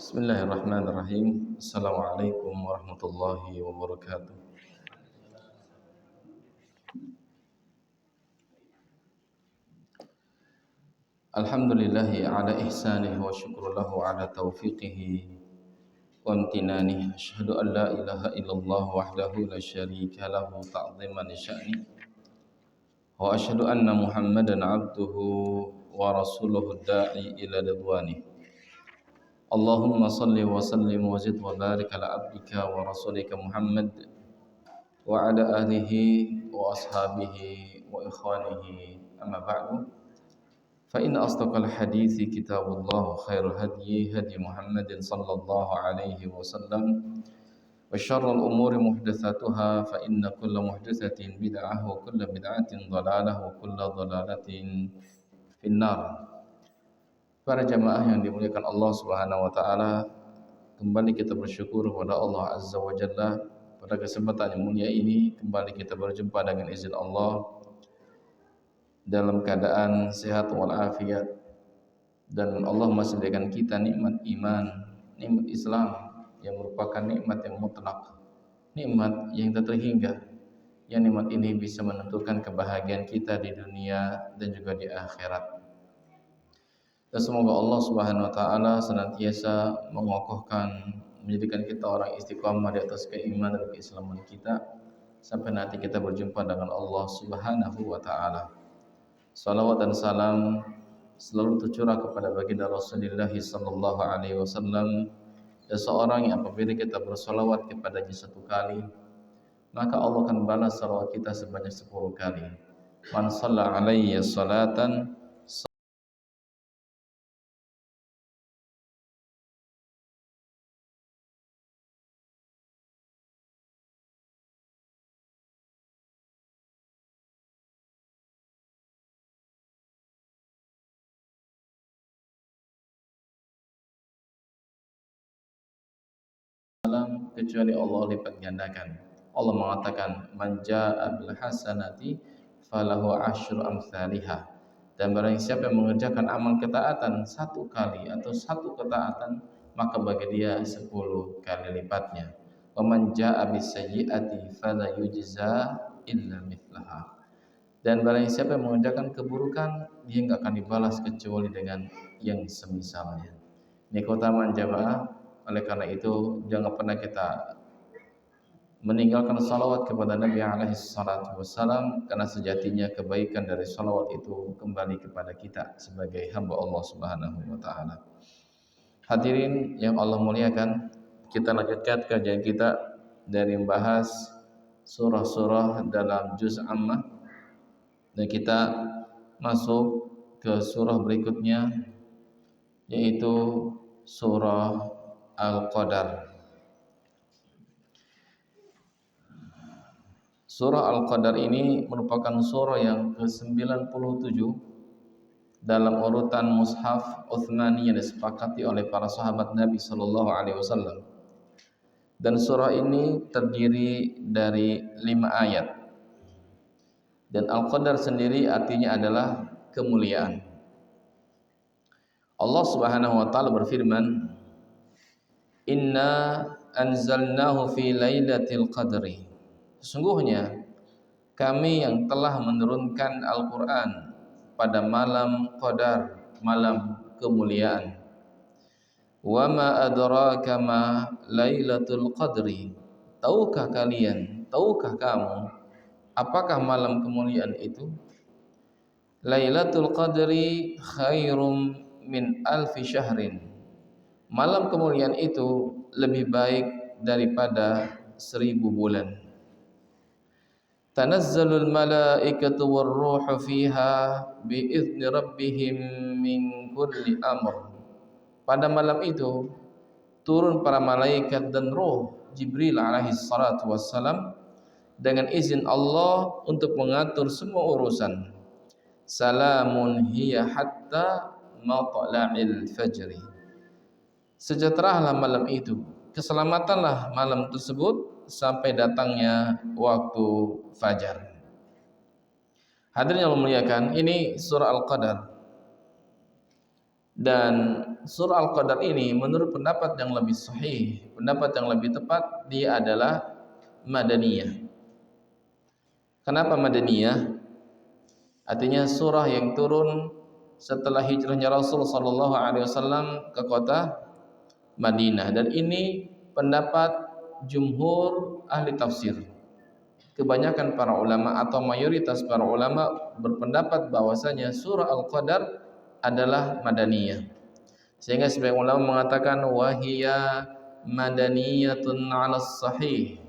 Bismillahirrahmanirrahim. Assalamualaikum warahmatullahi wabarakatuh. Alhamdulillahi ala ihsanihi wa syukru lahu ala taufiqihi wa amtinanihi. Asyhadu an la ilaha illallah wahdahu la syarika lahu ta'ziman li sya'ni. Wa asyhadu anna Muhammadan abduhu wa rasuluhu da'i ila ridwanihi. Allahumma salli wa sallim wa zid wa barik ala abdika wa rasulika Muhammad wa ala alihi wa ashabihi wa ikhwanihi amma ba'du fa inna asdaqal hadithi kitabullah khairul hadyi hadi Muhammadin sallallahu alaihi wasallam wa syarrul umuri muhdatsatuha fa inna kulla muhdatsatin bid'ah wa kulla bid'atin dhalalah wa kulla dhalalatin finnar. Para jamaah yang dimuliakan Allah Subhanahu wa taala, kembali kita bersyukur kepada Allah Azza wa Jalla. Pada kesempatan yang mulia ini kembali kita berjumpa dengan izin Allah dalam keadaan sehat walafiat, dan Allah masih berikan kita nikmat iman, nikmat Islam yang merupakan nikmat yang mutlak, nikmat yang tak terhingga, yang nikmat ini bisa menentukan kebahagiaan kita di dunia dan juga di akhirat. Dan semoga Allah Subhanahu wa taala senantiasa mengokohkan, menjadikan kita orang istiqamah di atas keimanan dan keislaman kita sampai nanti kita berjumpa dengan Allah Subhanahu wa taala. Salawat dan salam selalu tercurah kepada baginda Rasulullah sallallahu alaihi wasallam, dan seorang yang apabila kita bersalawat kepadanya satu kali, maka Allah akan balas salawat kita sebanyak 10 kali. Man shalla alayya salatan kecuali Allah lipat gandakan. Allah mengatakan man jaa'a bil hasanati falahu asyru amsalihha. Dan barang siapa yang mengerjakan amal ketaatan satu kali atau satu ketaatan, maka bagi dia 10 kali lipatnya. Wa man jaa'a bis sayyi'ati fala yujza illa mithlaha. Dan barang siapa yang mengerjakan keburukan, dia enggak akan dibalas kecuali dengan yang semisalnya. Ini keutamaan jamaah. Oleh karena itu jangan pernah kita meninggalkan salawat kepada Nabi alaihi salatu wassalam, karena sejatinya kebaikan dari salawat itu kembali kepada kita sebagai hamba Allah Subhanahu wa taala. Hadirin yang Allah muliakan, kita lanjutkan kajian kita dari membahas surah-surah dalam juz Ammah, dan kita masuk ke surah berikutnya, yaitu surah Al-Qadar. Surah Al-Qadar ini merupakan surah yang ke-97 dalam urutan mushaf Utsmani yang disepakati oleh para sahabat Nabi sallallahu alaihi wasallam. Dan surah ini terdiri dari 5 ayat. Dan Al-Qadar sendiri artinya adalah kemuliaan. Allah Subhanahu wa taala berfirman, "Inna anzalnahu fi lailatul qadri." Sesungguhnya kami yang telah menurunkan Al-Qur'an pada malam Qadar, malam kemuliaan. Wa ma adraka ma lailatul qadri. Tahukah kalian, tahukah kamu apakah malam kemuliaan itu? Lailatul qadri khairum min alfi syahrin. Malam kemuliaan itu lebih baik daripada 1000 bulan. Tanazzalul malaikatu warruhu fiha biizni rabbihim min kulli amr. Pada malam itu turun para malaikat dan roh Jibril alaihi salatu wassalam dengan izin Allah untuk mengatur semua urusan. Salamun hiya hatta matla'il fajri. Sejahteralah malam itu, keselamatanlah malam tersebut sampai datangnya waktu fajar. Hadirin yang memuliakan, ini surah Al-Qadar. Dan surah Al-Qadar ini menurut pendapat yang lebih sahih, pendapat yang lebih tepat, dia adalah Madaniyah. Kenapa Madaniyah? Artinya surah yang turun setelah hijrahnya Rasul sallallahu alaihi wasallam ke kota Madinah, dan ini pendapat jumhur ahli tafsir. Kebanyakan para ulama atau mayoritas para ulama berpendapat bahwasanya surah Al-Qadar adalah Madaniyah. Sehingga sebagian ulama mengatakan wahiya madaniyatun 'alas sahih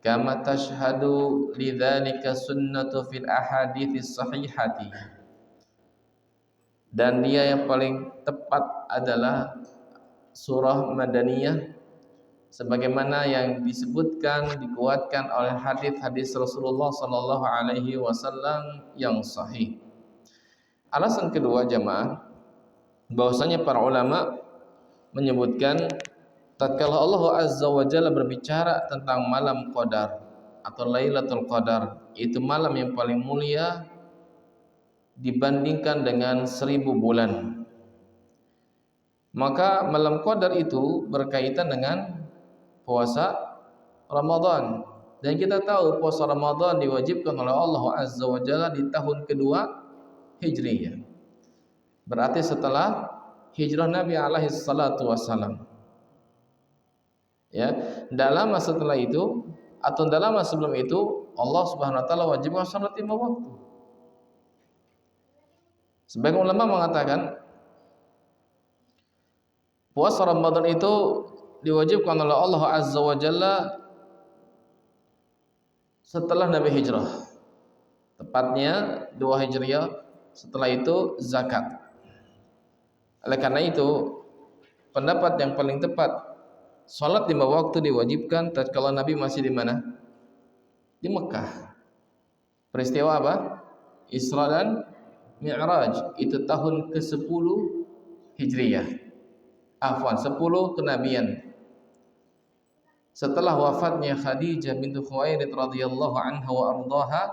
kama tashhadu lidzalika sunnatu fil ahadits sahihati. Dan dia yang paling tepat adalah surah Madaniyah sebagaimana yang disebutkan, dikuatkan oleh hadis-hadis Rasulullah sallallahu alaihi wasallam yang sahih. Alasan kedua jamaah, bahwasanya para ulama menyebutkan tatkala Allah Azza wa Jalla berbicara tentang malam Qadar atau Lailatul Qadar, itu malam yang paling mulia dibandingkan dengan 1000 bulan. Maka malam Qadar itu berkaitan dengan puasa Ramadan. Dan kita tahu puasa Ramadan diwajibkan oleh Allah Azza wa Jalla di tahun kedua Hijriyah. Berarti setelah hijrah Nabi alaihi salatu wassalam. Ya, tidak lama setelah itu atau tidak lama sebelum itu Allah Subhanahu wa taala wajibkan salat 5 waktu. Sebagian ulama mengatakan puasa Ramadan itu diwajibkan oleh Allah Azza wa Jalla setelah Nabi hijrah. Tepatnya 2 Hijriah, setelah itu zakat. Oleh karena itu pendapat yang paling tepat, salat 5 waktu diwajibkan tatkala Nabi masih di mana? Di Mekah. Peristiwa apa? Isra dan Mi'raj, itu tahun ke-10 Hijriah. 10 kenabian. Setelah wafatnya Khadijah bintu Khuwailid radhiyallahu anha wa ardhaha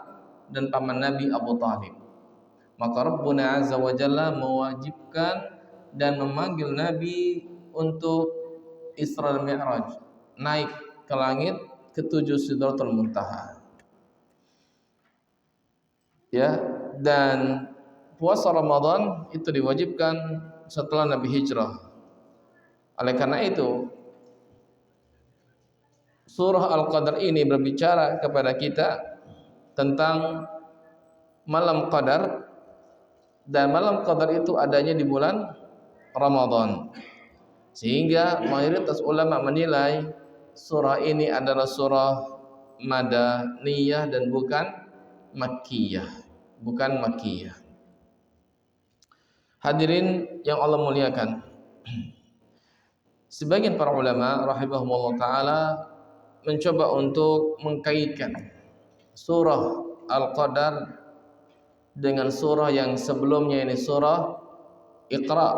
dan paman Nabi Abu Thalib, maka Rabbuna Azza wa Jalla mewajibkan dan memanggil Nabi untuk Isra dan Mi'raj, naik ke langit ke-7 Sidratul Muntaha. Ya, dan puasa Ramadan itu diwajibkan setelah Nabi hijrah. Oleh karena itu surah Al-Qadar ini berbicara kepada kita tentang malam Qadar, dan malam Qadar itu adanya di bulan Ramadan. Sehingga mayoritas ulama menilai surah ini adalah surah Madaniyah dan bukan Makkiyah, bukan Makkiyah. Hadirin yang Allah muliakan, sebagian para ulama rahimahumullah taala mencoba untuk mengkaitkan surah Al-Qadar dengan surah yang sebelumnya, ini surah Iqra.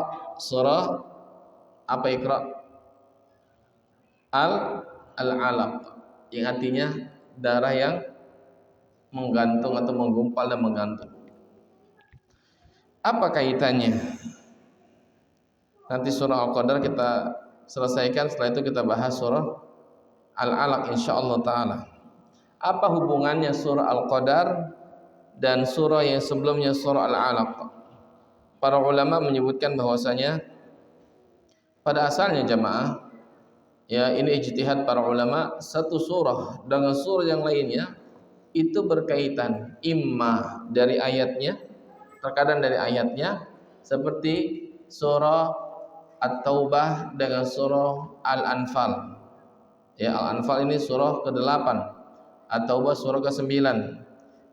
Surah apa Iqra? Al-Alaq, yang artinya darah yang menggantung atau menggumpal dan menggantung. Apa kaitannya? Nanti surah Al-Qadar kita selesaikan, setelah itu kita bahas surah Al-Alaq insyaallah taala. Apa hubungannya surah Al-Qadar dan surah yang sebelumnya surah Al-Alaq? Para ulama menyebutkan bahwasanya pada asalnya jamaah, ya ini ijtihad para ulama, satu surah dengan surah yang lainnya itu berkaitan, imma dari ayatnya, terkadang dari ayatnya, seperti surah At-Taubah dengan surah Al-Anfal. Ya, Al-Anfal ini surah ke-8, At-Taubah surah ke-9.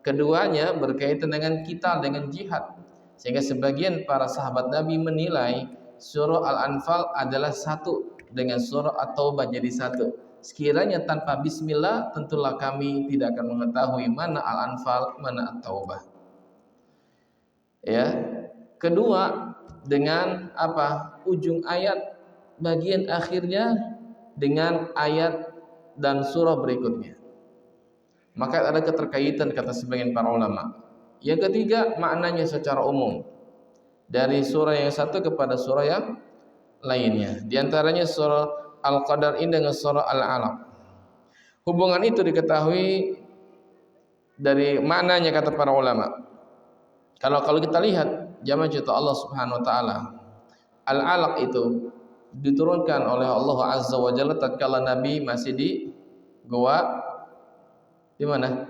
Keduanya berkaitan dengan qital, dengan jihad. Sehingga sebagian para sahabat Nabi menilai surah Al-Anfal adalah satu dengan surah At-Taubah jadi satu. Sekiranya tanpa bismillah, tentulah kami tidak akan mengetahui mana Al-Anfal, mana At-Taubah. Ya. Kedua, dengan apa? Ujung ayat bagian akhirnya dengan ayat dan surah berikutnya. Maka ada keterkaitan kata sebagian para ulama. Yang ketiga, maknanya secara umum dari surah yang satu kepada surah yang lainnya. Di antaranya surah Al-Qadar ini dengan surah Al-Alaq. Hubungan itu diketahui dari maknanya kata para ulama. Kalau kita lihat jamaah cerita Allah Subhanahu wa taala, Al-Alaq itu diturunkan oleh Allah Azza wa Jalla tatkala Nabi masih di gua di mana?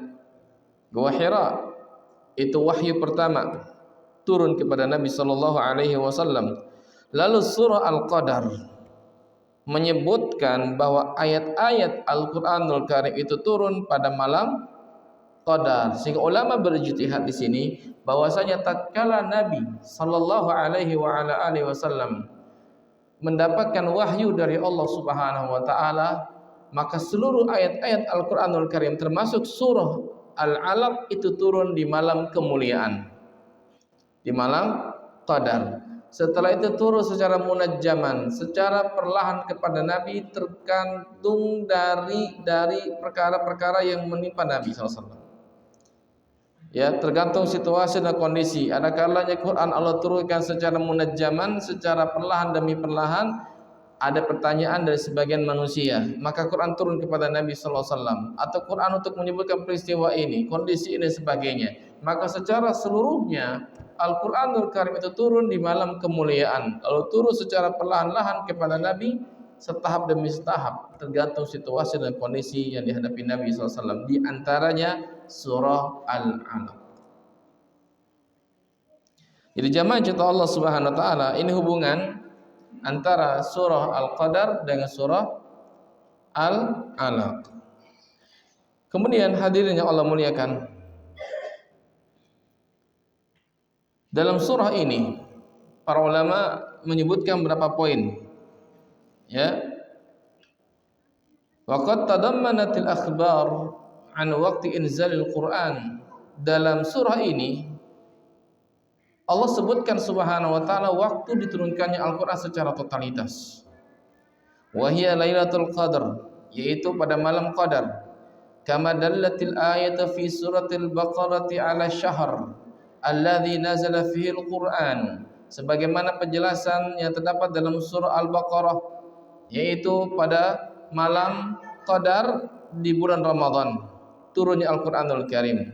Gua Hira. Itu wahyu pertama turun kepada Nabi sallallahu alaihi wasallam. Lalu surah Al-Qadar menyebutkan bahwa ayat-ayat Al-Qur'anul Karim itu turun pada malam Qadar. Sehingga ulama berijtihad di sini bahwasanya tatkala Nabi sallallahu alaihi wa ala alihi wasallam mendapatkan wahyu dari Allah Subhanahu wa taala, maka seluruh ayat-ayat Al-Qur'anul Karim termasuk surah Al-Alaq itu turun di malam kemuliaan, di malam Qadar. Setelah itu turun secara munajjaman, secara perlahan kepada Nabi tergantung dari perkara-perkara yang menimpa Nabi SAW. Ya, tergantung situasi dan kondisi. Ada kalanya Quran Allah turunkan secara munajjaman, secara perlahan demi perlahan. Ada pertanyaan dari sebagian manusia, maka Quran turun kepada Nabi sallallahu alaihi wasallam, atau Quran untuk menyebutkan peristiwa ini, kondisi ini sebagainya. Maka secara seluruhnya Al-Qur'anul Karim itu turun di malam kemuliaan. Lalu turun secara perlahan-lahan kepada Nabi setahap demi setahap, tergantung situasi dan kondisi yang dihadapi Nabi sallallahu alaihi wasallam. Di antaranya surah Al-Alaq. Jadi jamaah cerita Allah Subhanahu wa taala, ini hubungan antara surah Al-Qadar dengan surah Al-Alaq. Kemudian hadirin yang Allah muliakan, dalam surah ini para ulama menyebutkan beberapa poin. Ya. Waqad tadammanatil akhbar an waqti inzalil Quran. Dalam surah ini Allah sebutkan Subhanahu wa taala waktu diturunkannya Al-Qur'an secara totalitas. Wa hiya Lailatul Qadar, yaitu pada malam Qadar. Kama dallatil ayatu fi suratil Baqarati 'ala syahr alladzi nazala fihi al-Qur'an. Sebagaimana penjelasan yang terdapat dalam surah Al-Baqarah, yaitu pada malam Qadar di bulan Ramadan turunnya Al-Qur'anul Karim.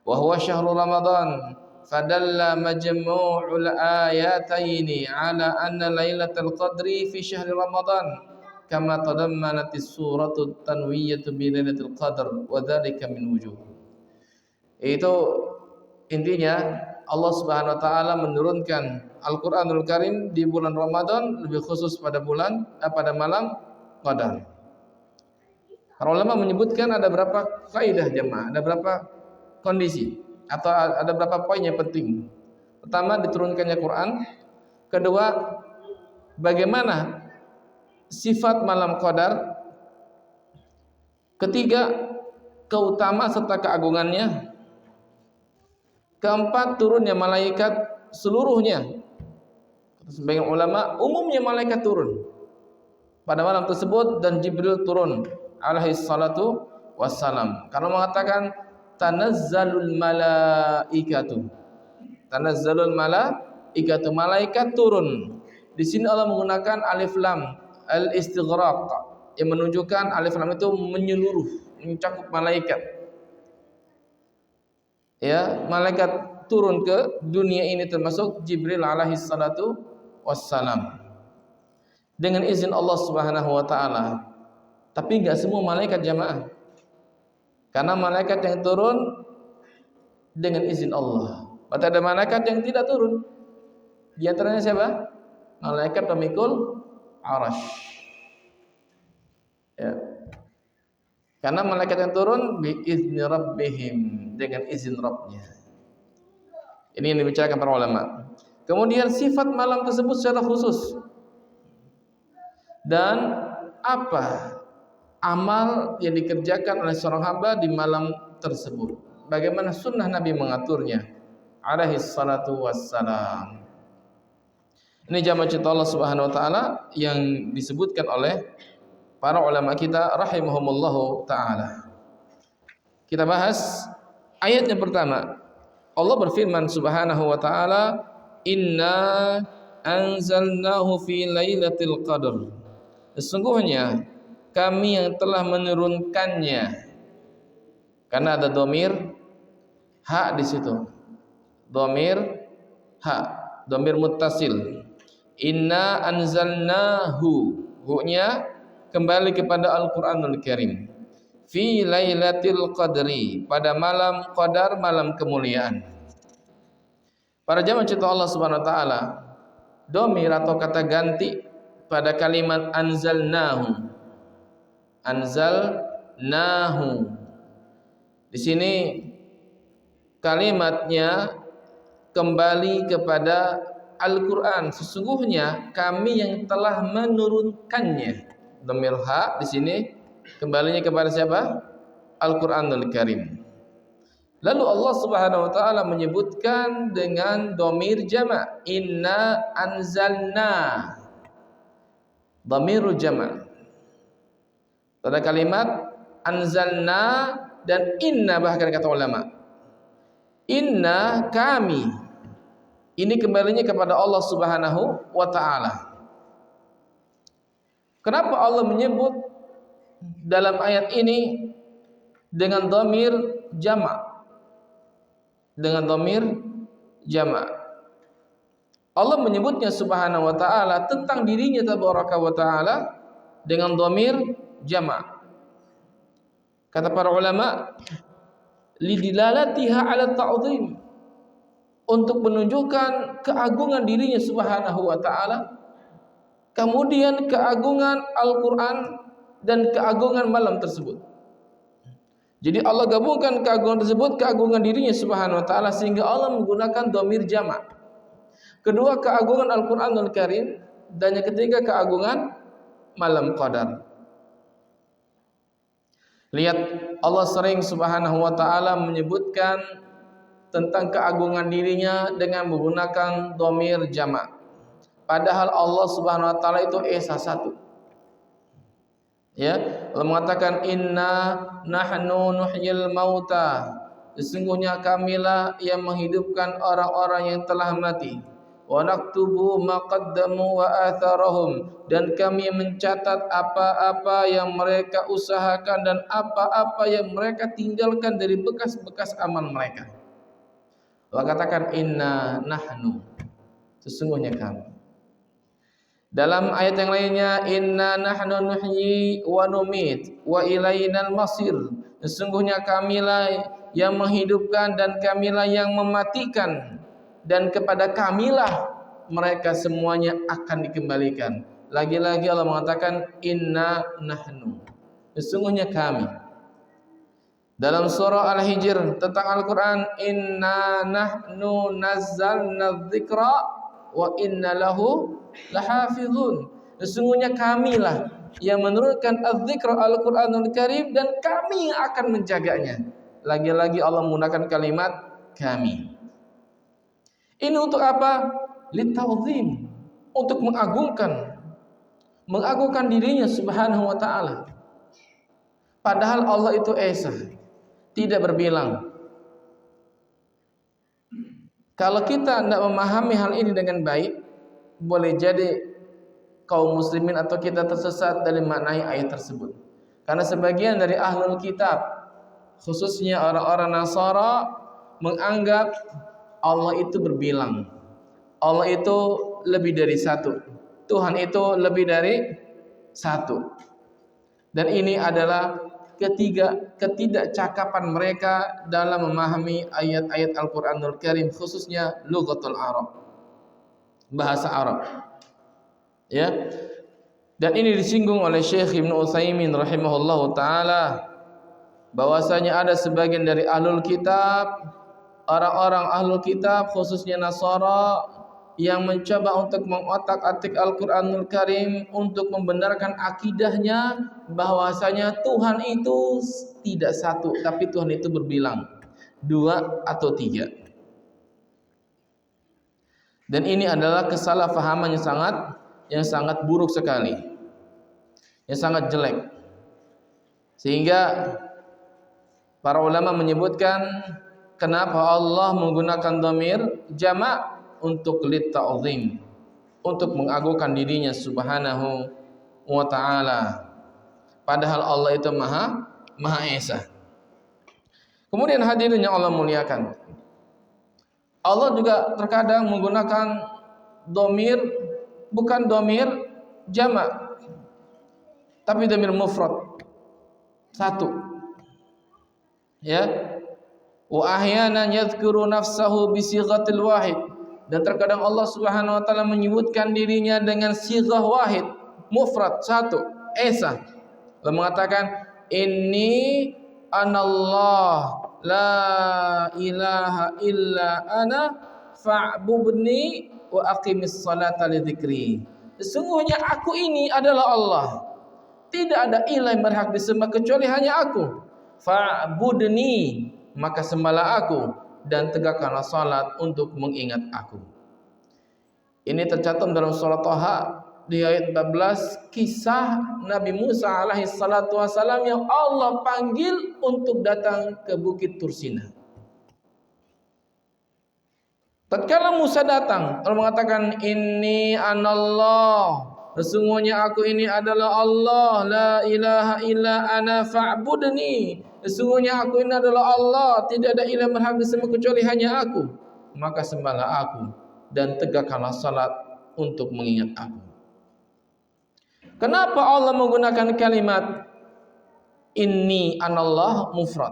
Wa huwa syahrul Ramadan. Fadalla majmu'ul ayataini ala anna lailatul qadri fi syahri Ramadan kama tadammanatis suratul tanwiyatu bi lailatul qadr wa dzalika min wujuh. Itu intinya Allah Subhanahu wa taala menurunkan Al-Qur'anul Karim di bulan Ramadan, lebih khusus pada malam Qadar. Para ulama menyebutkan ada berapa kaidah jemaah, ada berapa kondisi atau ada berapa poin yang penting. Pertama, diturunkannya Quran. Kedua, bagaimana sifat malam Qadar. Ketiga, keutamaan serta keagungannya. Keempat, turunnya malaikat seluruhnya. Sebagian ulama, umumnya malaikat turun pada malam tersebut dan Jibril turun alaihi salatu wassalam. Karena mengatakan tanazzalul malaikatu. Tanazzalul malaikatu, malaikat turun. Di sini Allah menggunakan alif lam al-istighraq yang menunjukkan alif lam itu menyeluruh, mencakup malaikat. Ya, malaikat turun ke dunia ini termasuk Jibril alaihi salatu wassalam. Dengan izin Allah Subhanahu wa taala. Tapi enggak semua malaikat jamaah. Karena malaikat yang turun dengan izin Allah. Berarti ada malaikat yang tidak turun. Di antaranya siapa? Malaikat pemikul arash. Ya. Karena malaikat yang turun biizni rabbihim, dengan izin Rabbnya. Ini yang dibicarakan para ulama. Kemudian sifat malam tersebut secara khusus. Dan apa amal yang dikerjakan oleh seorang hamba di malam tersebut, bagaimana sunnah Nabi mengaturnya alaihi salatu wassalam. Ini jamaah cinta Allah Subhanahu wa taala yang disebutkan oleh para ulama kita rahimahumullahu taala. Kita bahas ayat yang pertama. Allah berfirman Subhanahu wa taala, "Inna anzalnahu fi lailatul qadr. Sesungguhnya kami yang telah menurunkannya. Karena ada dhamir ha di situ. Dhamir ha, dhamir muttasil. Inna anzalnahu. Hu-nya kembali kepada Al-Qur'anul Karim. Fi lailatul qadri, pada malam qadar, malam kemuliaan. Para jamaah cinta Allah Subhanahu wa taala, dhamir atau kata ganti pada kalimat anzalnahu. Anzalnahu. Di sini kalimatnya kembali kepada Al-Qur'an. Sesungguhnya kami yang telah menurunkannya. Dhamir ha di sini kembalinya kepada siapa? Al-Qur'anul Karim. Lalu Allah Subhanahu wa taala menyebutkan dengan dhamir jama', inna anzalna. Dhamirul jama'. Pada kalimat anzalna dan inna, bahkan kata ulama. Inna, kami. Ini kembalinya kepada Allah Subhanahu wa taala. Kenapa Allah menyebut dalam ayat ini dengan dhamir jama'? Dengan dhamir jama'. Allah menyebutnya Subhanahu wa taala tentang dirinya tabaraka wa taala dengan dhamir jama'. Kata para ulama, lidilalatiha 'ala ta'dhim, untuk menunjukkan keagungan dirinya Subhanahu wa taala, kemudian keagungan Al-Qur'an dan keagungan malam tersebut. Jadi Allah gabungkan keagungan tersebut, keagungan dirinya Subhanahu wa taala, sehingga Allah menggunakan dhamir jama'. Kedua, keagungan Al-Qur'anul Karim, dan yang ketiga keagungan malam qadar. Lihat, Allah sering Subhanahu wa taala menyebutkan tentang keagungan dirinya dengan menggunakan dhamir jama'. Padahal Allah Subhanahu wa taala itu esa satu. Ya, Allah mengatakan inna nahnu nuhyil mauta. Sesungguhnya kamilah yang menghidupkan orang-orang yang telah mati. Wa naktubu ma qaddamu wa atharahum, dan kami mencatat apa-apa yang mereka usahakan dan apa-apa yang mereka tinggalkan dari bekas-bekas amal mereka. Allah katakan inna nahnu, sesungguhnya kami. Dalam ayat yang lainnya, inna nahnu nuhyi wa numit wa ilainal masir. Sesungguhnya kamilah yang menghidupkan dan kamilah yang mematikan, dan kepada kamilah mereka semuanya akan dikembalikan. Lagi-lagi Allah mengatakan inna nahnu, sesungguhnya kami. Dalam surah Al-Hijr tentang Al-Quran, inna nahnu nazzalna dzikra wa inna lahu lahafizun. Sesungguhnya kamilah yang menurunkan az-dzikra Al-Qur'anul Karim, dan kami yang akan menjaganya. Lagi-lagi Allah menggunakan kalimat kami. Ini untuk apa? Lita'zim, untuk mengagungkan dirinya Subhanahu wa taala. Padahal Allah itu esa, tidak berbilang. Kalau kita tidak memahami hal ini dengan baik, boleh jadi kaum muslimin atau kita tersesat dalam maknai ayat tersebut. Karena sebagian dari ahlul kitab, khususnya orang-orang Nasara, menganggap Allah itu berbilang. Allah itu lebih dari satu. Tuhan itu lebih dari satu. Dan ini adalah ketidakcakapan mereka dalam memahami ayat-ayat Al-Qur'anul Karim, khususnya lughatul Arab, bahasa Arab. Ya. Dan ini disinggung oleh Syekh Ibnu Utsaimin rahimahullahu taala, bahwasanya ada sebagian dari ahlul kitab, orang-orang ahlul kitab khususnya Nasara, yang mencoba untuk mengotak-atik Al-Qur'anul Karim untuk membenarkan akidahnya bahwasanya Tuhan itu tidak satu, tapi Tuhan itu berbilang, dua atau tiga. Dan ini adalah kesalahpahaman yang sangat buruk sekali, yang sangat jelek. Sehingga para ulama menyebutkan kenapa Allah menggunakan dhamir jama' untuk lit ta'zim, untuk mengagungkan dirinya subhanahu wa ta'ala. Padahal Allah itu Maha Esa. Kemudian hadirin yang Allah muliakan, Allah juga terkadang menggunakan domir, bukan domir jamak, tapi domir mufrad, satu. Ya, wa ahyanan yadhkuru nafsahu bi sighatil wahid, dan terkadang Allah Subhanahu wa taala menyebutkan dirinya dengan sighah wahid, mufrad, satu, esa. Lalu mengatakan inni anallah la ilaha illa ana fa'budni wa aqimis salata li dzikri. Sesungguhnya aku ini adalah Allah. Tidak ada ilah yang berhak disembah kecuali hanya aku. Fa'budni, maka sembahlah aku dan tegakkanlah salat untuk mengingat aku. Ini tercantum dalam surah Thaha di ayat 14, kisah Nabi Musa alaihi salatu wasalam yang Allah panggil untuk datang ke Bukit Tursina. Tatkala Musa datang, Allah mengatakan inni anallah, sesungguhnya aku ini adalah Allah, la ilaha illa ana fa'budni, sesungguhnya aku ini adalah Allah, tidak ada ilah berhak disembah kecuali hanya aku, maka sembahlah aku dan tegakkanlah salat untuk mengingat aku. Kenapa Allah menggunakan kalimat inni anallah mufrad?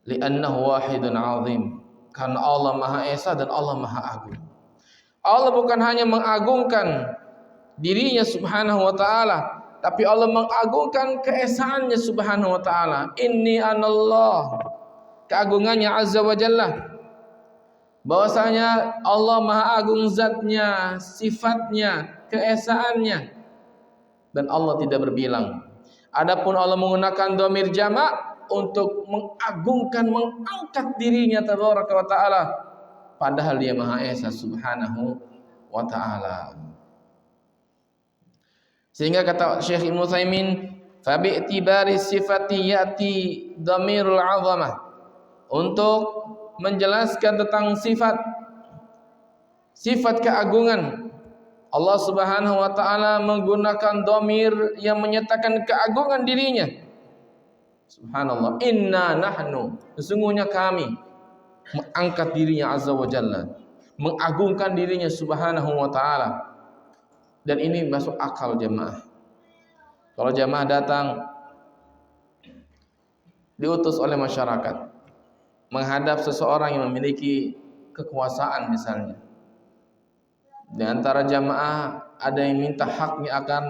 Li'annahu wahidun azim. Karena Allah Maha Esa dan Allah Maha Agung. Allah bukan hanya mengagungkan dirinya subhanahu wa ta'ala, tapi Allah mengagungkan keesaannya subhanahu wa ta'ala. Inni anallah, keagungannya azza wa jalla, bahwasanya Allah Maha Agung zatnya, sifatnya, keesaannya, dan Allah tidak berbilang. Adapun Allah menggunakan dhamir jamak untuk mengagungkan, mengangkat dirinya tabaraka wa ta'ala, padahal dia Maha Esa subhanahu wa ta'ala. Sehingga kata Syekh Ibnu Utsaimin, fa bi i'tibari sifati yati dhamirul 'azamah, untuk menjelaskan tentang sifat keagungan, Allah Subhanahu wa taala menggunakan dhamir yang menyatakan keagungan dirinya. Subhanallah, inna nahnu, sesungguhnya kami, mengangkat dirinya azza wa jalla, mengagungkan dirinya subhanahu wa taala. Dan ini masuk akal jemaah. Kalau jemaah datang diutus oleh masyarakat menghadap seseorang yang memiliki kekuasaan misalnya, di antara jamaah ada yang minta haknya akan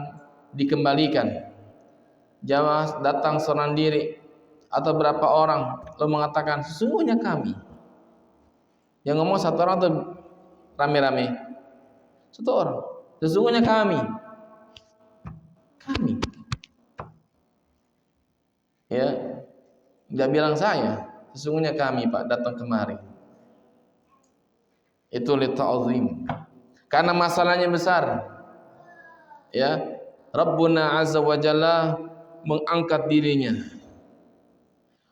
dikembalikan. Jamaah datang seorang diri atau berapa orang lalu mengatakan sesungguhnya kami. Yang ngomong satu orang atau rame-rame? Satu orang. Sesungguhnya kami. Ya, enggak bilang saya. Sesungguhnya kami Pak datang kemari. Itu li ta'zim. Karena masalahnya besar. Ya, Rabbuna azza wa jalla mengangkat dirinya.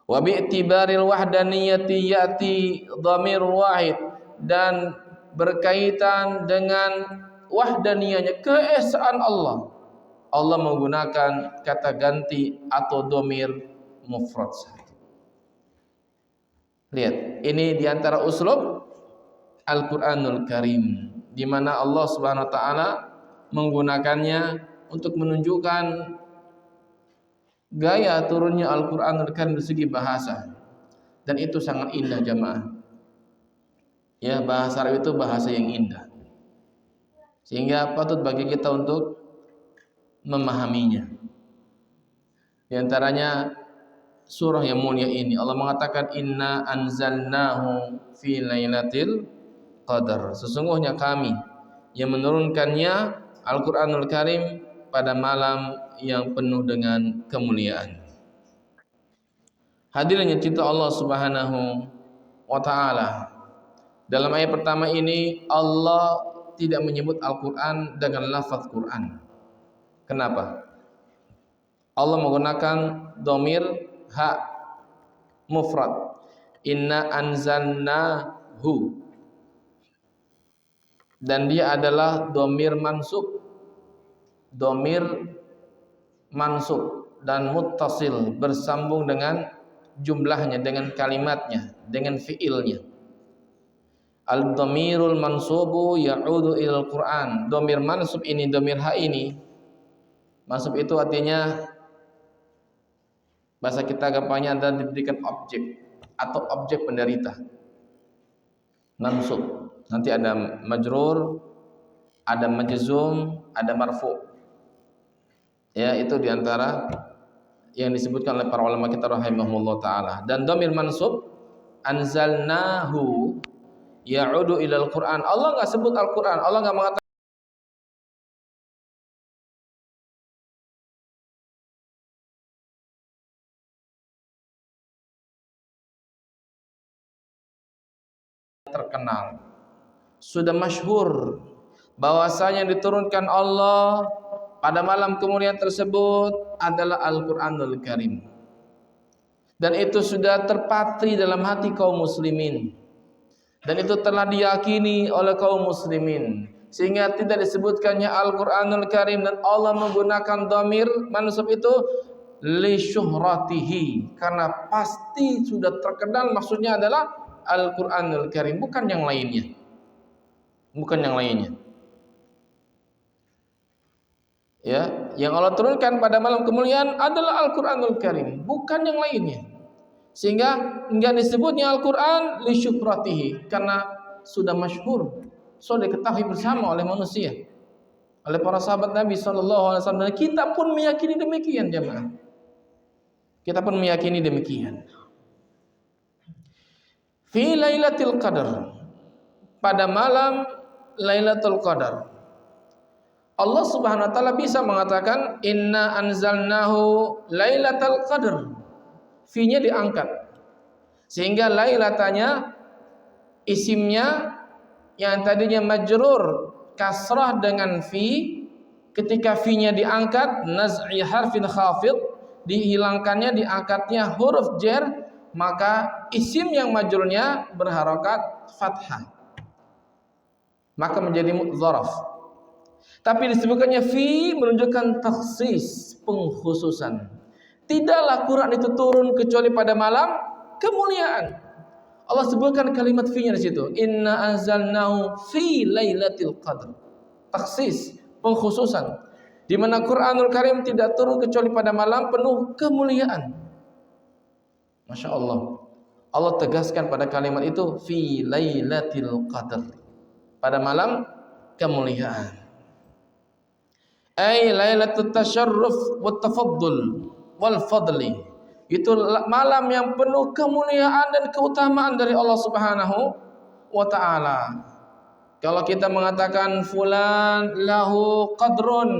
Wa bi'tibaril wahdaniyati yati dhamirul wahid, dan berkaitan dengan wahdaniyahnya, keesaan Allah, Allah menggunakan kata ganti atau dhamir mufrad. Lihat, ini diantara uslub Al-Quranul Karim, di mana Allah Subhanahu wa taala menggunakannya untuk menunjukkan gaya turunnya Al-Quranul Karim dari segi bahasa. Dan itu sangat indah jemaah. Ya, bahasa Arab itu bahasa yang indah, sehingga patut bagi kita untuk memahaminya. Di antaranya surah yang mulia ini, Allah mengatakan inna anzalnahu fi lailatul qadar, sesungguhnya kami yang menurunkannya Al-Quranul Karim pada malam yang penuh dengan kemuliaan. Hadirin yang cinta Allah Subhanahu wa taala, dalam ayat pertama ini Allah tidak menyebut Al-Quran dengan lafaz Quran. Kenapa? Allah menggunakan dhamir ha mufrad. Inna anzalnahu. dan dia adalah domir mansub dan muttasil, bersambung dengan jumlahnya, dengan kalimatnya, dengan fiilnya. Al-dhamirul mansubu ya'udu ilal Qur'an. Domir mansub ini, domir ha ini, mansub itu artinya bahasa kita gampangnya adalah diberikan objek atau objek penderita. Mansub. Nanti ada majrur, ada majzum, ada marfu. Ya, itu diantara yang disebutkan oleh para ulama kita rahimahumullah taala. Dan dhamir mansub anzalnahu ya'udu ilal Qur'an. Allah enggak sebut Al-Qur'an. Allah enggak mengatakan terkenal. Sudah masyhur bahwasanya diturunkan Allah pada malam kemuliaan tersebut adalah Al-Qur'anul Karim. Dan itu sudah terpatri dalam hati kaum muslimin. Dan itu telah diyakini oleh kaum muslimin. Sehingga tidak disebutkannya Al-Qur'anul Karim dan Allah menggunakan dhamir mansub itu li syuhratihi, karena pasti sudah terkenal maksudnya adalah Al-Qur'anul Karim, bukan yang lainnya. Bukan yang lainnya. Ya, yang Allah turunkan pada malam kemuliaan adalah Al-Qur'anul Karim, bukan yang lainnya. Sehingga enggak disebutnya Al-Qur'an li syuhratihi, karena sudah masyhur, sudah diketahui bersama oleh manusia, oleh para sahabat Nabi sallallahu alaihi wasallam. Dan kita pun meyakini demikian, jemaah. Kita pun meyakini demikian. Fi Lailatul Qadar, pada malam Lailatul Qadar, Allah Subhanahu wa taala bisa mengatakan inna anzalnahu Lailatul Qadar. Fi-nya diangkat. Sehingga lailatanya isimnya yang tadinya majrur kasrah dengan fi, ketika fi-nya diangkat naz'i harfin khafid, dihilangkannya, diangkatnya huruf jar, maka isim yang majrurnya berharokat fathah, maka menjadi dzaraf. Tapi disebutkannya fi menunjukkan takhsis, pengkhususan. Tidaklah Quran itu turun kecuali pada malam kemuliaan. Allah sebutkan kalimat fi-nya di situ. Inna anzalnahu fi lailatul qadr. Takhsis, pengkhususan. Di mana Quranul Karim tidak turun kecuali pada malam penuh kemuliaan. Masya Allah. Allah tegaskan pada kalimat itu fi lailatul qadr. Pada malam kemuliaan. Ai lailatul tasyarruf wat tafaddul wal fadli. Itu malam yang penuh kemuliaan dan keutamaan dari Allah Subhanahu wa taala. Kalau kita mengatakan fulan lahu qadrun,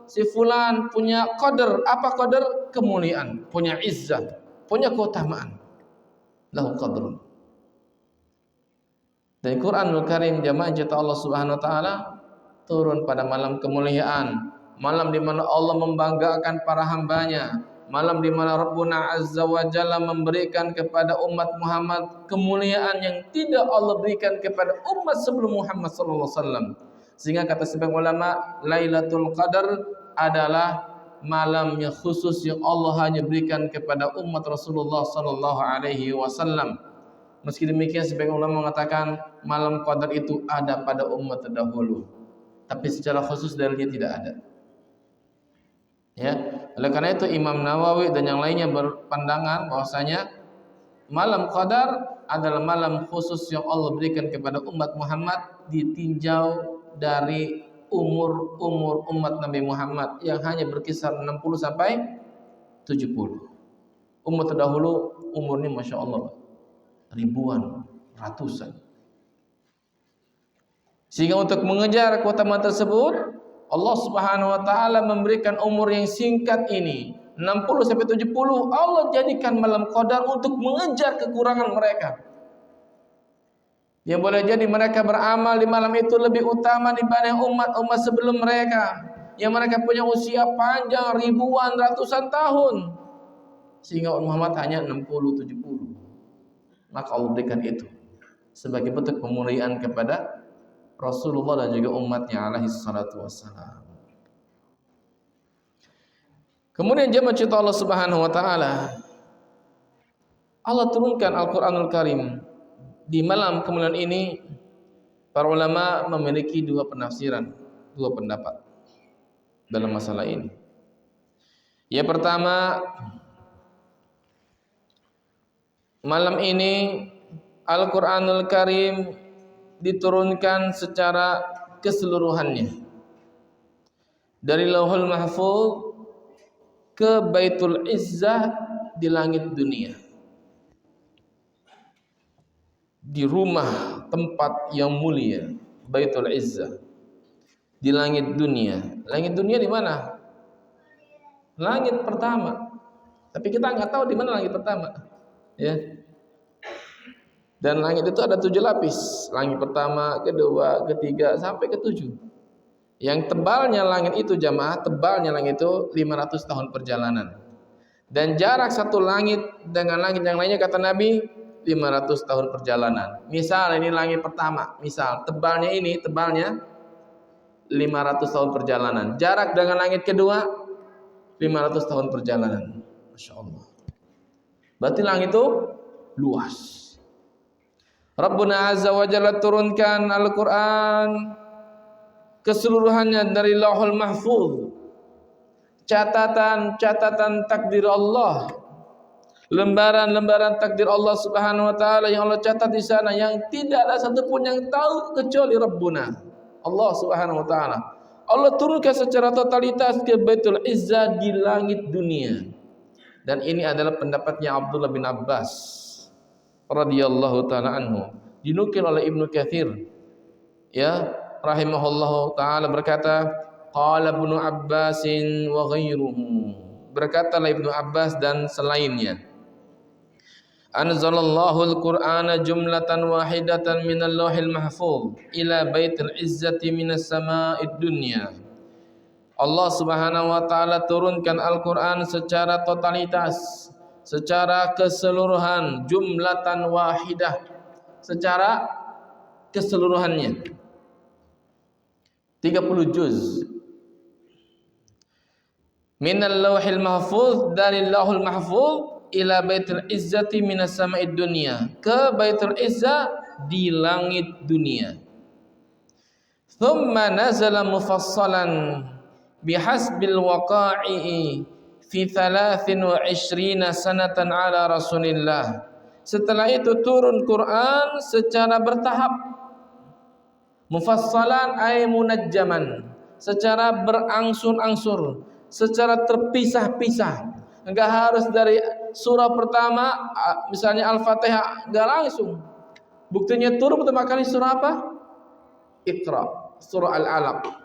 si fulan punya qadar, apa qadar? Kemuliaan, punya izzah, punya keutamaan. Lahu qadrun. Dan Quranul Karim jamaah jata Allah Subhanahu wa taala turun pada malam kemuliaan, malam di mana Allah membanggakan para hambanya, malam di mana Rabbuna Azza wa Jalla memberikan kepada umat Muhammad kemuliaan yang tidak Allah berikan kepada umat sebelum Muhammad sallallahu alaihi wasallam. Sehingga kata sebagian ulama, Lailatul Qadar adalah malam yang khusus yang Allah hanya berikan kepada umat Rasulullah sallallahu alaihi wasallam. Meski demikian sebagian ulama mengatakan malam Qadar itu ada pada umat terdahulu, tapi secara khusus dari dia tidak ada. Ya, oleh karena itu Imam Nawawi dan yang lainnya berpandangan bahwasanya malam Qadar adalah malam khusus yang Allah berikan kepada umat Muhammad, ditinjau dari umur umat Nabi Muhammad yang hanya berkisar 60 sampai 70. Umat terdahulu umurnya Masya Allah ribuan, ratusan. Sehingga untuk mengejar keutamaan tersebut, Allah Subhanahu wa taala memberikan umur yang singkat ini, 60 sampai 70, Allah jadikan malam Qadar untuk mengejar kekurangan mereka. Yang boleh jadi mereka beramal di malam itu lebih utama dibanding umat-umat sebelum mereka, yang mereka punya usia panjang ribuan, ratusan tahun. Sehingga Muhammad hanya 60 70. Maka Allah berikan itu sebagai bentuk pemuliaan kepada Rasulullah dan juga umatnya alaihi salatu wassalam. Kemudian jemaah cinta Allah Subhanahu wa taala, Allah turunkan Al-Qur'anul Karim. Di malam kemuliaan ini para ulama memiliki dua penafsiran, dua pendapat dalam masalah ini. Yang pertama, malam ini Al-Qur'anul Karim diturunkan secara keseluruhannya dari Lauhul Mahfuz ke Baitul Izzah di langit dunia, di rumah tempat yang mulia Baitul Izzah di langit dunia. Langit dunia di mana? Langit pertama. Tapi kita nggak tahu di mana langit pertama, ya. Dan langit itu ada 7 lapis. Langit pertama, kedua, ketiga sampai ke-7. Yang tebalnya langit itu jamaah, tebalnya langit itu 500 tahun perjalanan. Dan jarak satu langit dengan langit yang lainnya kata Nabi 500 tahun perjalanan. Misal ini langit pertama, misal tebalnya 500 tahun perjalanan. Jarak dengan langit kedua 500 tahun perjalanan. Masya Allah. Berarti langit itu luas. Rabbuna Azza wa Jalla turunkan Al-Quran keseluruhannya dari Lauhul Mahfuz, catatan takdir Allah, lembaran-lembaran takdir Allah Subhanahu wa taala yang Allah catat di sana, yang tidak ada satupun yang tahu kecuali Rabbuna Allah Subhanahu wa taala. Allah turunkan secara totalitas ke Baitul Izzah di langit dunia. Dan ini adalah pendapatnya Abdullah bin Abbas radhiyallahu taala anhu, dinukil oleh Ibnu Katsir, ya, rahimahullahu taala, berkata qala Ibnu Abbasin wa ghairuhu, berkatalah Ibnu Abbas dan selainnya, anzalallahu al-Qur'ana jumlatan wahidatan minal lauhil mahfuz ila baitil izzati minas sama'id dunya. Allah Subhanahu wa taala turunkan Al-Qur'an secara totalitas, secara keseluruhan, jumlatan wahidah, secara keseluruhannya 30 juz minal lauhil mahfuz, dari lauhul mahfuz ila baitul izzati minas sama'id dunya, ke baitul izzah di langit dunia. Thumma nazala mufassalan bihasbil waqa'i fi 23 sanatan ala Rasulillah. Setelah itu turun Quran secara bertahap, mufassalan ay munajjaman, secara berangsur-angsur, secara terpisah-pisah. Enggak harus dari surah pertama, misalnya Al-Fatihah, enggak langsung. Buktinya turun pertama kali surah apa? Iqra, surah Al-Alaq.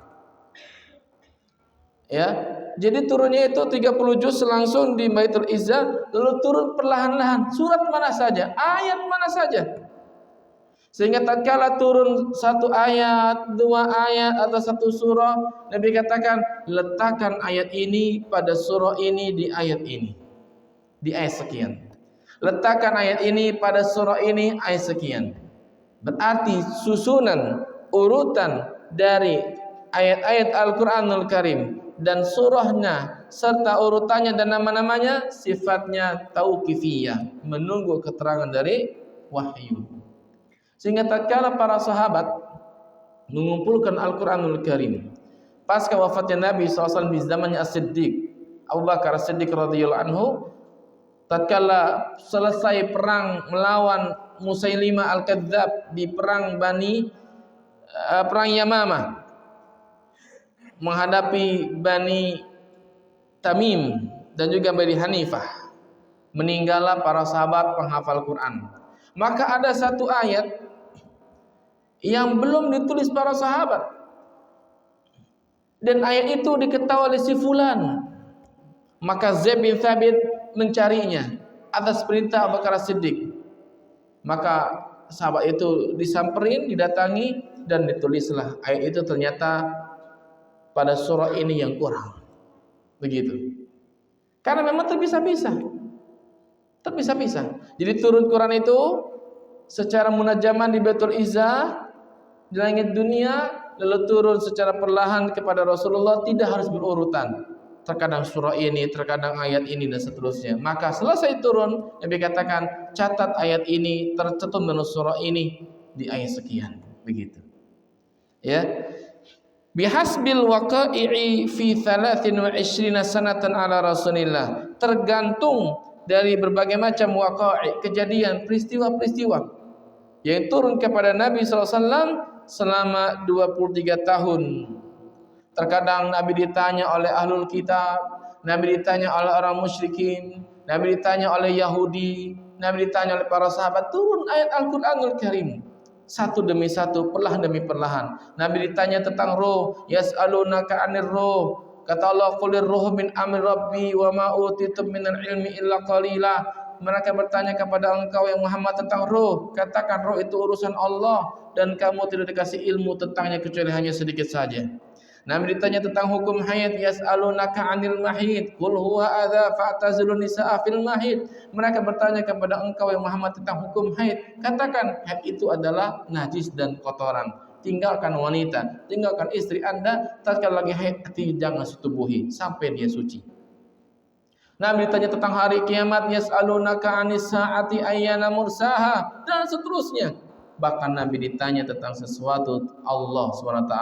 Ya, jadi turunnya itu 30 juz langsung di Baitul Izzah, lalu turun perlahan-lahan, surat mana saja, ayat mana saja. Sehingga tatkala turun satu ayat, dua ayat atau satu surah, Nabi katakan, letakkan ayat ini pada surah ini di ayat ini, di ayat sekian. Letakkan ayat ini pada surah ini ayat sekian. Berarti susunan, urutan dari ayat-ayat Al-Quranul Karim dan surahnya serta urutannya dan nama-namanya sifatnya tauqifiyah, menunggu keterangan dari wahyu. Sehingga tatkala para sahabat mengumpulkan Al-Quranul Karim pasca wafatnya Nabi SAW di zamannya As-Siddiq, Abu Bakar As-Siddiq radhiyallahu anhu, tatkala selesai perang melawan Musailimah Al-Kadzab di perang Yamamah, menghadapi Bani Tamim dan juga Bani Hanifah, meninggallah para sahabat penghafal Quran. Maka ada satu ayat yang belum ditulis para sahabat, dan ayat itu diketahui oleh si fulan. Maka Zaid bin Thabit mencarinya atas perintah Abu Bakar As-Siddiq. Maka sahabat itu disamperin, didatangi, dan ditulislah ayat itu. Ternyata pada surah ini yang kurang, begitu. Karena memang terpisah-pisah. Jadi turun Quran itu secara munajaman di Baitul Izzah, di langit dunia, lalu turun secara perlahan kepada Rasulullah, tidak harus berurutan. Terkadang surah ini, terkadang ayat ini dan seterusnya. Maka selesai turun, Nabi katakan, catat ayat ini tercantum dalam surah ini di ayat sekian. Begitu. Ya. Bihasbil waqa'i'i fi 23 sanatan ala Rasulillah. Tergantung dari berbagai macam waqa'i, kejadian, peristiwa-peristiwa yang turun kepada Nabi SAW selama 23 tahun. Terkadang Nabi ditanya oleh ahlul kitab, Nabi ditanya oleh orang musyrikin, Nabi ditanya oleh Yahudi, Nabi ditanya oleh para sahabat, turun ayat Al-Quranul Karim satu demi satu, perlahan demi perlahan. Nabi ditanya tentang roh, yas'alunaka 'anir roh. Kata Allah, qulir ruh min amri rabbi wa ma utitum minal ilmi illa qalila. Mereka bertanya kepada engkau yang Muhammad tentang roh. Katakan roh itu urusan Allah dan kamu tidak dikasih ilmu tentangnya kecuali hanya sedikit saja. Nabi ditanya tentang hukum haid, yas'alunaka 'anil mahid, qul huwa adza fa'tazilun nisaa fil mahid. Mereka bertanya kepada engkau yang Muhammad tentang hukum haid. Katakan haid itu adalah najis dan kotoran. Tinggalkan wanita, tinggalkan istri Anda tatkala lagi haid, jangan setubuhi sampai dia suci. Nabi ditanya tentang hari kiamat, yas'alunaka 'anis sa'ati ayyana mursaha, dan seterusnya. Bahkan Nabi ditanya tentang sesuatu Allah SWT.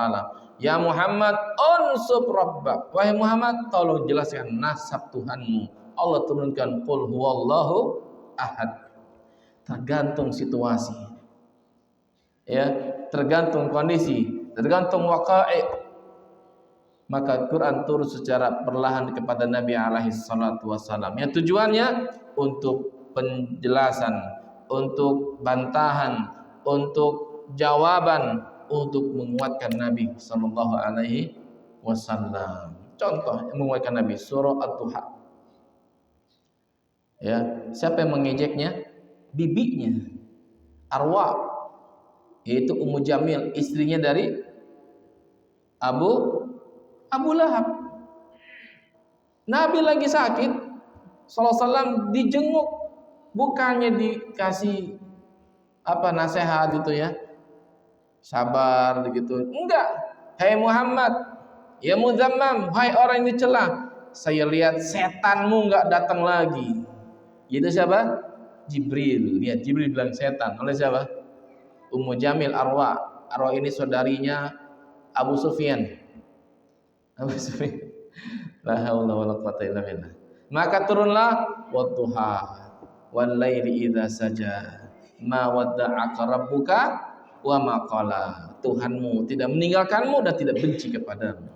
Ya Muhammad, unsub rabbak. Wahai Muhammad, tolong jelaskan nasab Tuhanmu. Allah turunkan qul huwallahu ahad. Tergantung situasi. Ya, tergantung kondisi, tergantung waqa'i. Maka Quran turun secara perlahan kepada Nabi alaihi salatu wasallam. Yang tujuannya untuk penjelasan, untuk bantahan, untuk jawaban, untuk menguatkan Nabi sallallahu alaihi wasallam. Contoh menguatkan Nabi surah At-Duha. Ya, siapa yang mengejeknya? Bibinya Arwa, yaitu Ummu Jamil, istrinya dari Abu Lahab. Nabi lagi sakit sallallahu alaihi wasallam, dijenguk, bukannya dikasih nasihat gitu ya, sabar begitu. Enggak. Hai Muhammad, ya Muzammam, hai orang yang dicela, saya lihat setanmu enggak datang lagi. Itu siapa? Jibril. Lihat Jibril bilang setan. Oleh siapa? Ummu Jamil Arwa. Arwa ini saudarinya Abu Sufyan. Abu Sufyan. La haula wala quwata illa billah. Maka turunlah wadduha wal laili idza saja. Ma wadda'aka rabbuka wa ma qala. Tuhanmu tidak meninggalkanmu dan tidak benci kepadamu.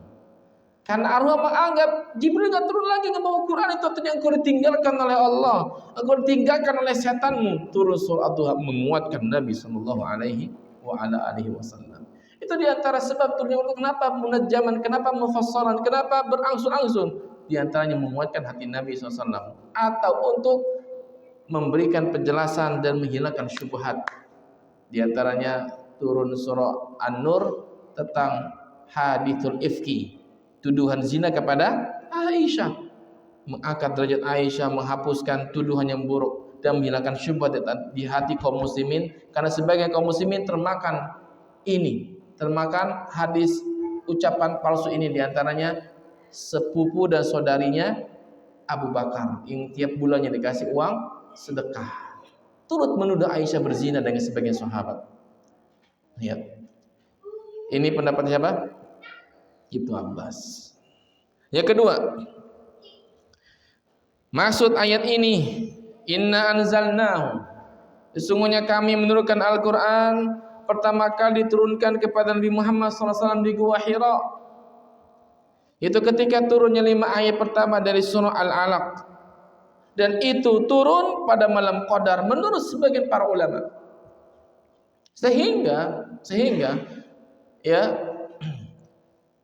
Karena Arwah menganggap Jibril enggak turun lagi membawa Quran, itu artinya engkau ditinggalkan oleh Allah, engkau ditinggalkan oleh setanmu. Turun surah Ad-Duha menguatkan Nabi sallallahu alaihi wasallam. Itu diantara sebab turunnya kenapa munajjaman, kenapa mufassalan, kenapa berangsur-angsur. Diantaranya menguatkan hati Nabi SAW atau untuk memberikan penjelasan dan menghilangkan syubhat. Di antaranya turun surah An-Nur tentang hadithul ifki, tuduhan zina kepada Aisyah, mengangkat derajat Aisyah, menghapuskan tuduhan yang buruk dan menghilangkan syubhat di hati kaum muslimin, karena sebagian kaum muslimin termakan hadis ucapan palsu ini. Di antaranya sepupu dan saudarinya Abu Bakar yang tiap bulannya dikasih uang sedekah, turut menuduh Aisyah berzina dengan sebagian sahabat. Lihat, ini pendapat siapa? Ibnu Abbas. Yang kedua, maksud ayat ini, inna anzalnahu, sesungguhnya kami menurunkan Al-Quran pertama kali diturunkan kepada Nabi Muhammad SAW di Gua Hira. Itu ketika turunnya 5 ayat pertama dari surah Al-Alaq, dan itu turun pada malam Qadar menurut sebagian para ulama. Sehingga ya,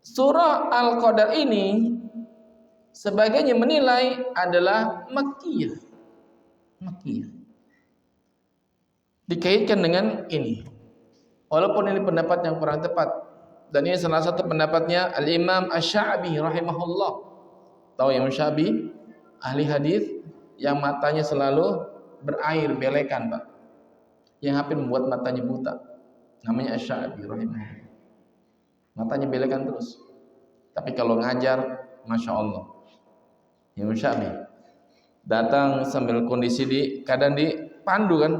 surah Al-Qadar ini sebagiannya menilai adalah Makkiyah. Dikaitkan dengan ini. Walaupun ini pendapat yang kurang tepat, dan ini salah satu pendapatnya Al-Imam Asy-Sya'bi rahimahullah. Tahu Imam Sya'bi, ahli hadis yang matanya selalu berair belekan, Pak, yang hampir membuat matanya buta. namanya Asy-Sya'bi rahimahullah. Matanya belekan terus. Tapi kalau ngajar, Masya Allah, Imam Syafi'i datang sambil kondisi kadang dipandu kan.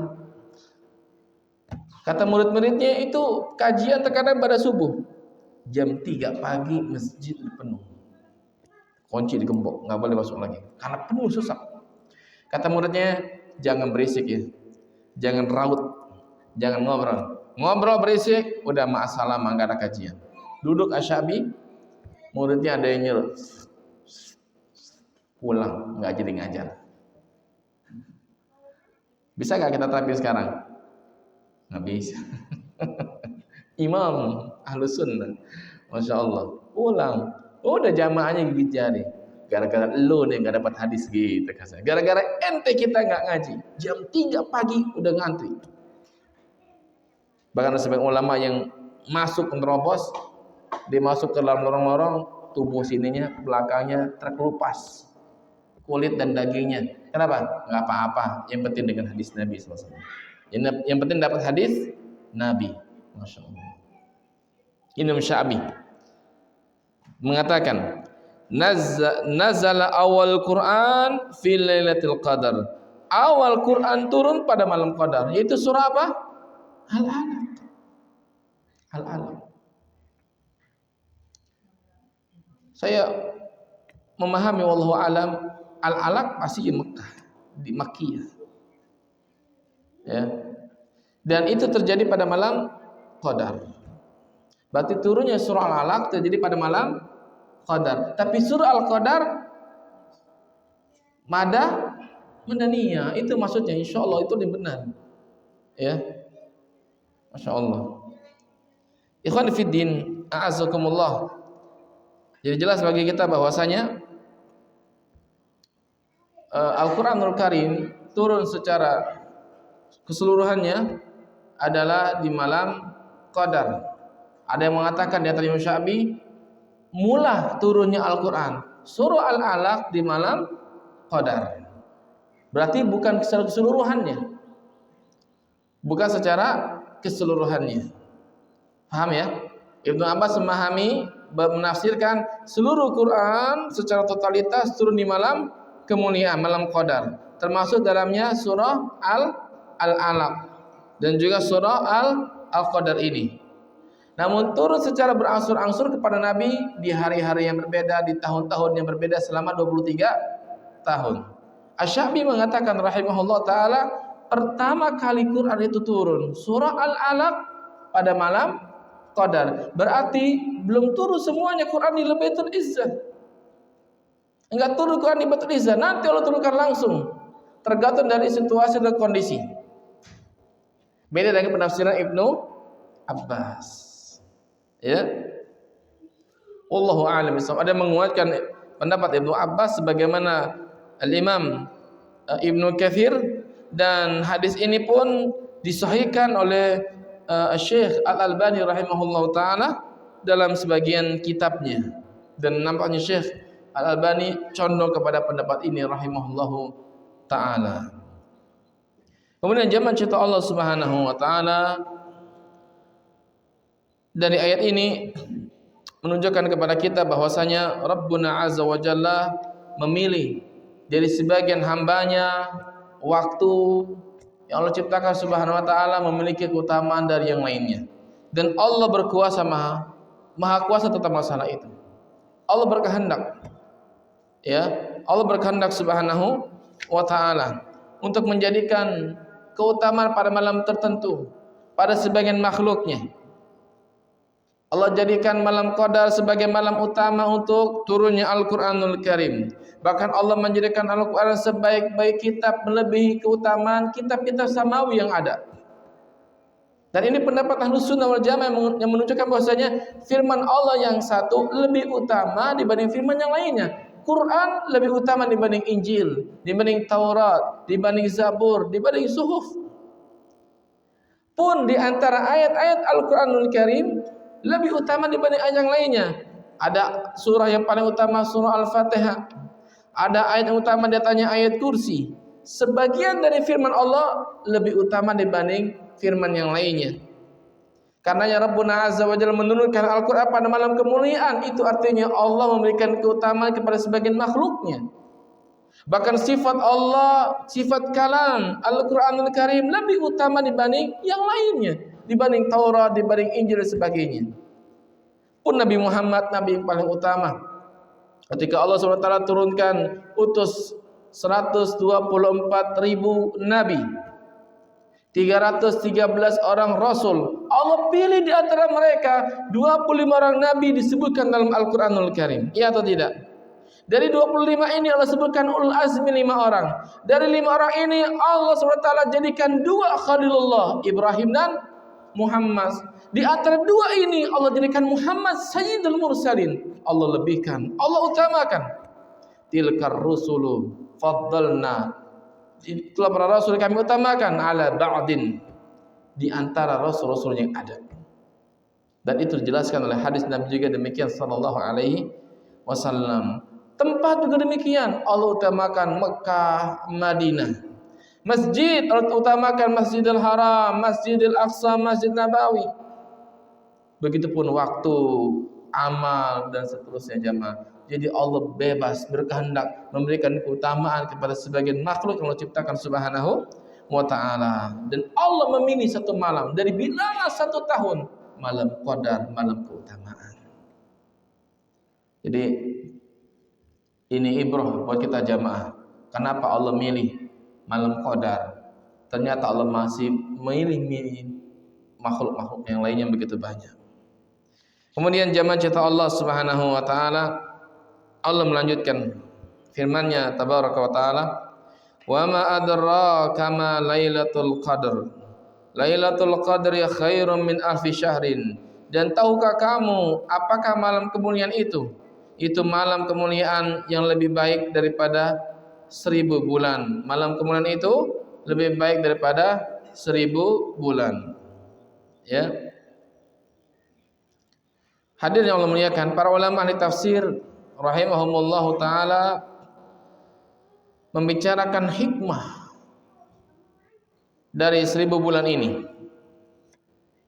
Kata murid-muridnya itu kajian terkadang pada subuh. Jam 3 pagi masjid penuh. Kunci digembok, nggak boleh masuk lagi. Karena penuh susah. Kata muridnya, jangan berisik ya. Jangan raut. Jangan ngobrol. Ngobrol berisik, udah ma'asalam, nggak ada kajian. Duduk Asy-Sya'bi, muridnya ada yang nyuruh. Pulang, nggak jadi ngajar. Bisa nggak kita terapin sekarang? Nggak bisa. Imam Ahlus Sunnah, Masya Allah, pulang. Udah jamaahnya gigit jari. Gara-gara lo nih nggak dapat hadis gitu kasar. Gara-gara ente kita nggak ngaji. Jam 3 pagi udah ngantri. Bahkan sebagian ulama yang masuk menerobos, dia masuk ke dalam lorong-lorong, tubuh sininya, belakangnya terkelupas. Kulit dan dagingnya. Kenapa? Nggak apa-apa. Yang penting dengan hadis Nabi SAW. Yang penting dapat hadis Nabi. Masya Allah. Imam Syafi'i mengatakan, nazala awal Quran fi lailatul qadar. Awal Quran turun pada malam qadar. Yaitu surah apa? Al-Alaq. Al-Alaq. Saya memahami wallahu alam, Al-Alaq pasti di Mekah, di Makkiyah. Ya. Dan itu terjadi pada malam Qadar. Berarti turunnya surah Al-Alaq terjadi pada malam Qadar. Tapi surah Al-Qadar Madaniyah, itu maksudnya, insyaallah itu yang benar. Ya. Masya Allah. Ikhwan fiddin, a'azzakumullah. Jadi jelas bagi kita bahwasanya Al-Quranul Karim turun secara keseluruhannya adalah di malam Qadar. Ada yang mengatakan di antara Imam Syafi'i, mula turunnya Al-Quran surah Al-Alaq di malam Qadar. Berarti bukan secara keseluruhannya. Bukan secara keseluruhannya. Paham ya? Ibnu Abbas memahami, menafsirkan seluruh Quran secara totalitas turun di malam kemuliaan, malam Qadar, termasuk dalamnya surah Al-Alaq dan juga surah Al-Qadar ini. Namun turun secara berangsur-angsur kepada Nabi di hari-hari yang berbeda, di tahun-tahun yang berbeda selama 23 tahun. Asy-Sya'bi mengatakan rahimahullah ta'ala, pertama kali Quran itu turun surah Al-Alaq pada malam Qadar. Berarti belum turun semuanya Quran di Baitul Izzah. Enggak turun Quran di Baitul Izzah, nanti Allah turunkan langsung. Tergantung dari situasi dan kondisi. Beda dengan penafsiran Ibnu Abbas. Ya. Wallahu a'lam bishawab. Ada menguatkan pendapat Ibnu Abbas sebagaimana Al-Imam Ibnu Katsir, dan hadis ini pun disahihkan oleh Syekh Al-Albani rahimahullahu taala dalam sebagian kitabnya, dan nampaknya Syekh Al-Albani condong kepada pendapat ini rahimahullahu ta'ala. Kemudian zaman cerita Allah subhanahu wa ta'ala dari ayat ini menunjukkan kepada kita bahwasanya Rabbuna azza wa jalla memilih dari sebagian hambanya waktu yang Allah ciptakan subhanahu wa ta'ala memiliki keutamaan dari yang lainnya. Dan Allah berkuasa, maha kuasa tentang masalah itu. Allah berkehendak, ya, Allah berkehendak subhanahu wa ta'ala untuk menjadikan keutamaan pada malam tertentu pada sebagian makhluknya. Allah jadikan malam Qadar sebagai malam utama untuk turunnya Al-Quranul Karim. Bahkan Allah menjadikan Al-Quran sebaik-baik kitab, melebihi keutamaan kitab-kitab samawi yang ada. Dan ini pendapat Ahlus Sunnah wal Jamaah yang menunjukkan bahwasanya firman Allah yang satu lebih utama dibanding firman yang lainnya. Quran lebih utama dibanding Injil, dibanding Taurat, dibanding Zabur, dibanding Suhuf. Pun di antara ayat-ayat Al-Quranul Karim lebih utama dibanding ayat yang lainnya. Ada surah yang paling utama surah Al-Fatihah. Ada ayat yang utama di atasnya ayat kursi. Sebagian dari firman Allah lebih utama dibanding firman yang lainnya. Karenanya Rabbuna Azza wa Jalla menurunkan Al-Quran pada malam kemuliaan. Itu artinya Allah memberikan keutamaan kepada sebagian makhluknya. Bahkan sifat Allah, sifat kalam Al-Quranul Karim lebih utama dibanding yang lainnya, dibanding Taurat, dibanding Injil dan sebagainya. Pun Nabi Muhammad, Nabi yang paling utama. Ketika Allah SWT turunkan utus 124.000 Nabi, 313 orang Rasul, Allah pilih di antara mereka 25 orang Nabi disebutkan dalam Al-Quranul Karim. Iya atau tidak? Dari 25 ini Allah sebutkan ulul azmi 5 orang. Dari 5 orang ini Allah SWT jadikan 2 Khalilullah, Ibrahim dan Muhammad. Di antara 2 ini Allah jadikan Muhammad Sayyidul Mursalin. Allah lebihkan, Allah utamakan. Tilkar rusulu faddalna, itulah para rasul kami utamakan ala ba'din, di antara rasul-rasul yang ada. Dan itu dijelaskan oleh hadis Nabi juga demikian sallallahu alaihi wasallam. Tempat juga demikian, Allah utamakan Mekah, Madinah. Masjid Allah utamakan Masjidil Haram, Masjidil Aqsa, Masjid Nabawi. Begitupun waktu, amal dan seterusnya jamaah. Jadi Allah bebas berkehendak memberikan keutamaan kepada sebagian makhluk yang Allah ciptakan subhanahu wa ta'ala. Dan Allah memilih satu malam dari bilangan 1 tahun, malam qadar, malam keutamaan. Jadi ini ibrah buat kita jamaah. Kenapa Allah milih malam qadar? Ternyata Allah masih memilih makhluk-makhluk yang lainnya begitu banyak. Kemudian jamaah cinta Allah subhanahu wa ta'ala, Allah melanjutkan firman-Nya tabaraka wa taala, "Wa ma adraka ma lailatul qadr. Lailatul qadri khairum min alfi syahrin." Dan tahukah kamu apakah malam kemuliaan itu? Itu malam kemuliaan yang lebih baik daripada 1000 bulan. Malam kemuliaan itu lebih baik daripada 1000 bulan. Ya. Hadirin yang Allah muliakan, para ulama ahli tafsir rahimahumullahu ta'ala membicarakan hikmah dari 1000 bulan ini.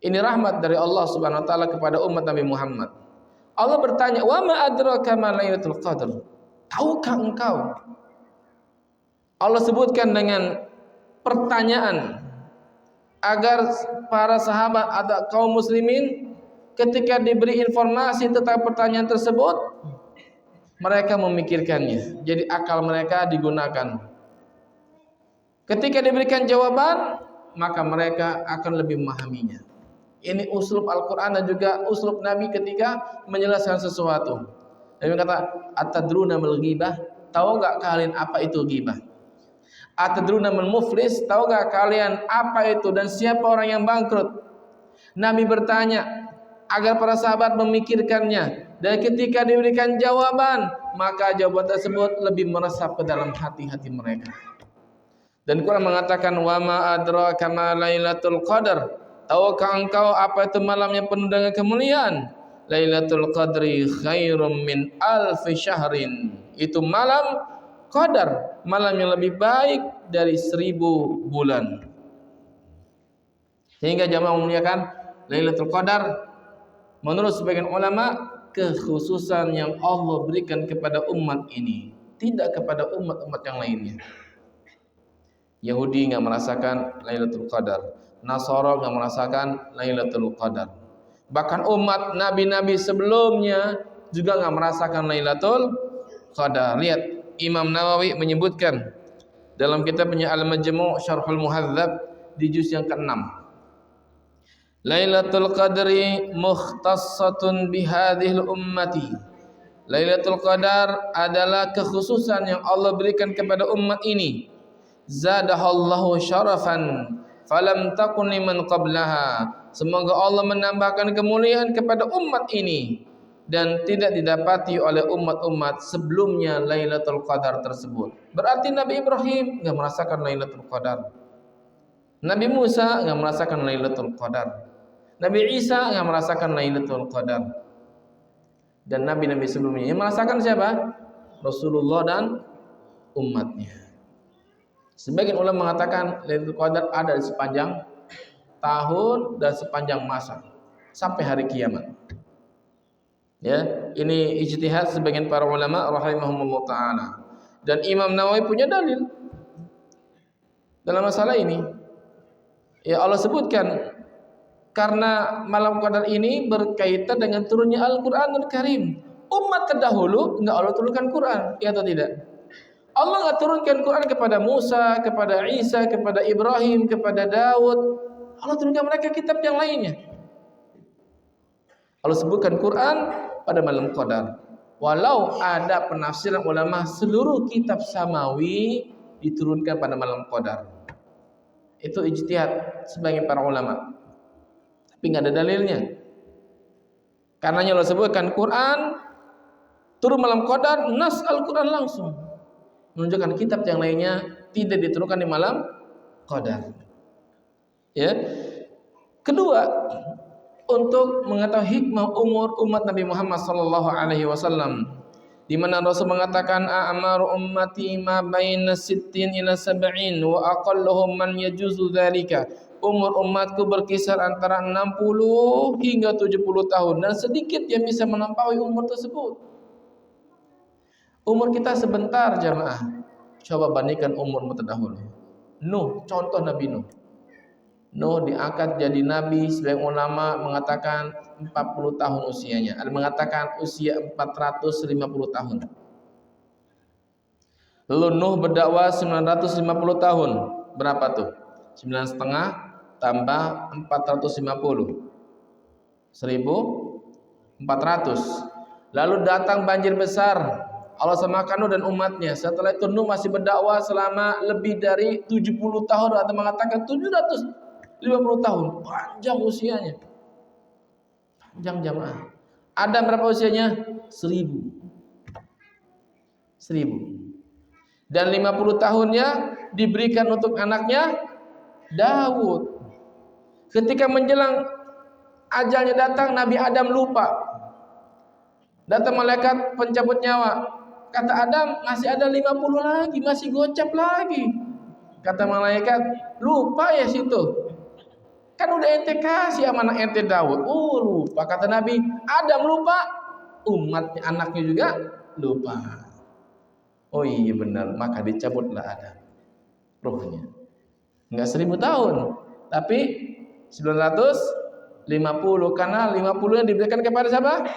Ini rahmat dari Allah subhanahu wa ta'ala kepada umat Nabi Muhammad. Allah bertanya, wa ma adraka ma lailatul qadr. Tahukah engkau? Allah sebutkan dengan pertanyaan agar para sahabat atau kaum muslimin ketika diberi informasi tentang pertanyaan tersebut, mereka memikirkannya. Jadi akal mereka digunakan. Ketika diberikan jawaban, maka mereka akan lebih memahaminya. Ini uslub Al-Quran dan juga uslub Nabi ketika menjelaskan sesuatu. Nabi kata, atadruna mal ghibah? Tahu enggak kalian apa itu ghibah? Atadruna mal muflis? Tahu enggak kalian apa itu dan siapa orang yang bangkrut? Nabi bertanya agar para sahabat memikirkannya, dan ketika diberikan jawaban, maka jawaban tersebut lebih meresap ke dalam hati-hati mereka. Dan Quran mengatakan, wa ma adraka ma lailatul qadar. Tahukah engkau apa itu malam yang penuh dengan kemuliaan? Lailatul qadri khairum min alfi syahrin. Itu malam qadar, malam yang lebih baik dari 1000 bulan. Sehingga jamaah memuliakan, Lailatul Qadar menurut sebagian ulama kekhususan yang Allah berikan kepada umat ini, tidak kepada umat-umat yang lainnya. Yahudi enggak merasakan Lailatul Qadar, Nasara enggak merasakan Lailatul Qadar. Bahkan umat nabi-nabi sebelumnya juga enggak merasakan Lailatul Qadar. Lihat, Imam Nawawi menyebutkan dalam kitabnya Al-Majmu' Syarhul Muhadzab di juz yang ke-6. Lailatul Qadri mukhtassatun bihadhil ummati. Lailatul Qadar adalah kekhususan yang Allah berikan kepada umat ini. Zadahallahu syarafan falam takun liman qablaha. Semoga Allah menambahkan kemuliaan kepada umat ini dan tidak didapati oleh umat-umat sebelumnya Lailatul Qadar tersebut. Berarti Nabi Ibrahim enggak merasakan Lailatul Qadar. Nabi Musa enggak merasakan Lailatul Qadar. Nabi Isa yang merasakan Lailatul Qadar. Dan nabi-nabi sebelumnya yang merasakan siapa? Rasulullah dan umatnya. Sebagian ulama mengatakan Lailatul Qadar ada di sepanjang tahun dan sepanjang masa. sampai hari kiamat. Ya, ini ijtihad sebagian para ulama rahimahumullah taala. Dan Imam Nawawi punya dalil dalam masalah ini. Ya, Allah sebutkan karena malam qadar ini berkaitan dengan turunnya Al-Qur'anul Karim. Umat terdahulu enggak Allah turunkan Quran, ya atau tidak? Allah enggak turunkan Quran kepada Musa, kepada Isa, kepada Ibrahim, kepada Daud. Allah turunkan mereka kitab yang lainnya. Allah sebutkan Quran pada malam qadar. Walau ada penafsiran ulama seluruh kitab samawi diturunkan pada malam qadar. Itu ijtihad sebagian para ulama. Tapi enggak ada dalilnya. Karenanya Allah sebutkan Quran turun malam qadar, nas Al-Quran langsung menunjukkan kitab yang lainnya tidak diturunkan di malam qadar. Ya. Kedua, untuk mengetahui hikmah umur umat Nabi Muhammad sallallahu alaihi wasallam, di mana Rasul mengatakan a'maru ummati ma baina sittin ila sab'in wa aqalluhum man yajuzu dzalika. Umur umatku berkisar antara 60 hingga 70 tahun dan sedikit yang bisa melampaui umur tersebut. Umur kita sebentar jamaah. Coba bandingkan umur terdahulu. Nuh, contoh Nabi Nuh. Nuh diangkat jadi nabi, sebagian ulama mengatakan 40 tahun usianya. Ada mengatakan usia 450 tahun. Lalu Nuh berdakwah 950 tahun. Berapa tuh? 9,5 tambah 450. 1400. Lalu datang banjir besar. Allah samakan Nuh dan umatnya. Setelah itu Nuh masih berdakwah selama lebih dari 70 tahun atau mengatakan 750 tahun. Panjang usianya. Panjang jamaah. Adam berapa usianya? 1000. Dan 50 tahunnya diberikan untuk anaknya Daud. Ketika menjelang ajalnya datang, Nabi Adam lupa. Datang malaikat pencabut nyawa. Kata Adam, masih ada 50 lagi, masih gocap lagi. Kata malaikat, lupa ya situ. Kan udah ente kasih amanah ente Daud. Oh lupa. Kata Nabi, Adam lupa, umatnya anaknya juga lupa. Oh iya benar, maka dicabutlah Adam ruhnya. Enggak 1000 tahun, tapi 950, karena 50 yang diberikan kepada siapa?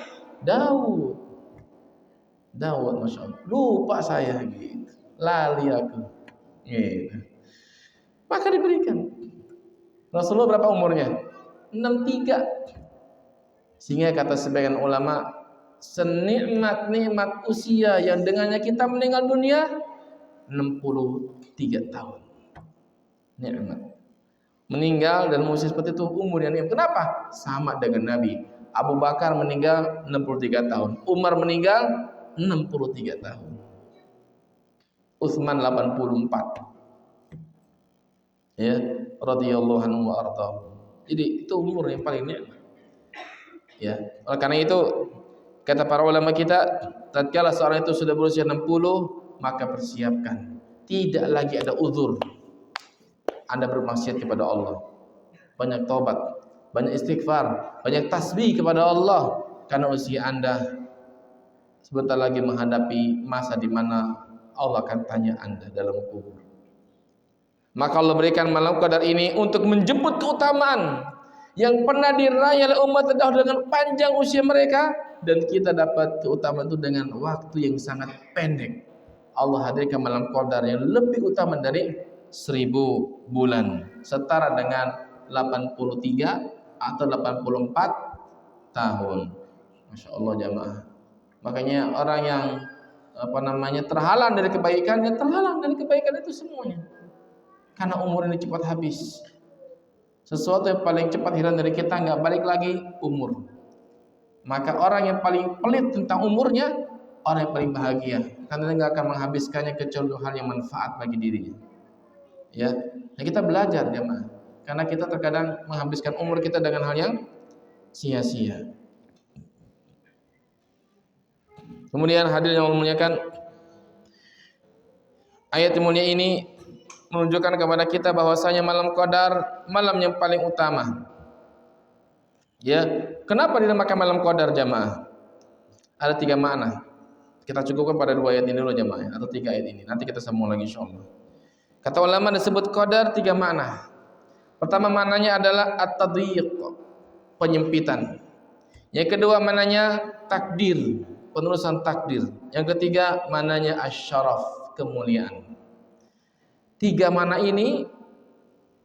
Daud, Masya Allah. Lupa saya gitu, lali aku gitu. Maka diberikan. Rasulullah berapa umurnya? 63. Sehingga kata sebagian ulama, senikmat-nikmat usia yang dengannya kita meninggal dunia 63 tahun. Nikmat. Meninggal dan usia seperti itu umur yang nikmat. Kenapa? Sama dengan Nabi. Abu Bakar meninggal 63 tahun. Umar meninggal 63 tahun. Utsman 84. Ya, radhiyallahu anhu wa ardhahu. Jadi itu umur yang paling nikmat. Ya, oleh karena itu kata para ulama kita, tatkala seorang itu sudah berusia 60, maka persiapkan. Tidak lagi ada uzur Anda bermaksiat kepada Allah. Banyak taubat, banyak istighfar, banyak tasbih kepada Allah, karena usia Anda sebentar lagi menghadapi masa di mana Allah akan tanya Anda dalam kubur. Maka Allah berikan malam qadar ini untuk menjemput keutamaan yang pernah diraih oleh umat terdahulu dengan panjang usia mereka, dan kita dapat keutamaan itu dengan waktu yang sangat pendek. Allah hadirkan malam qadar yang lebih utama dari 1000 bulan, setara dengan 83 atau 84 tahun. Masya Allah jamaah. Makanya orang yang terhalang dari kebaikan itu semuanya. Karena umur ini cepat habis. Sesuatu yang paling cepat hilang dari kita, nggak balik lagi, umur. Maka orang yang paling pelit tentang umurnya, orang yang paling bahagia, karena dia nggak akan menghabiskannya kecuali hal yang manfaat bagi dirinya. Ya, nah kita belajar jemaah, karena kita terkadang menghabiskan umur kita dengan hal yang sia-sia. Kemudian hadirin yang memuliakan, ayat yang mulia ini menunjukkan kepada kita bahwasanya malam qadar malam yang paling utama. Ya, kenapa dinamakan malam Qadar jamaah? Ada 3 makna. Kita cukupkan pada 2 ayat ini dulu jamaah, atau 3 ayat ini. Nanti kita sambung lagi insyaallah. Kata ulama disebut qadar 3 makna. Pertama maknanya adalah at-tadyiq, penyempitan. Yang kedua maknanya takdir, penulisan takdir. Yang ketiga maknanya asy-syaraf, kemuliaan. 3 makna ini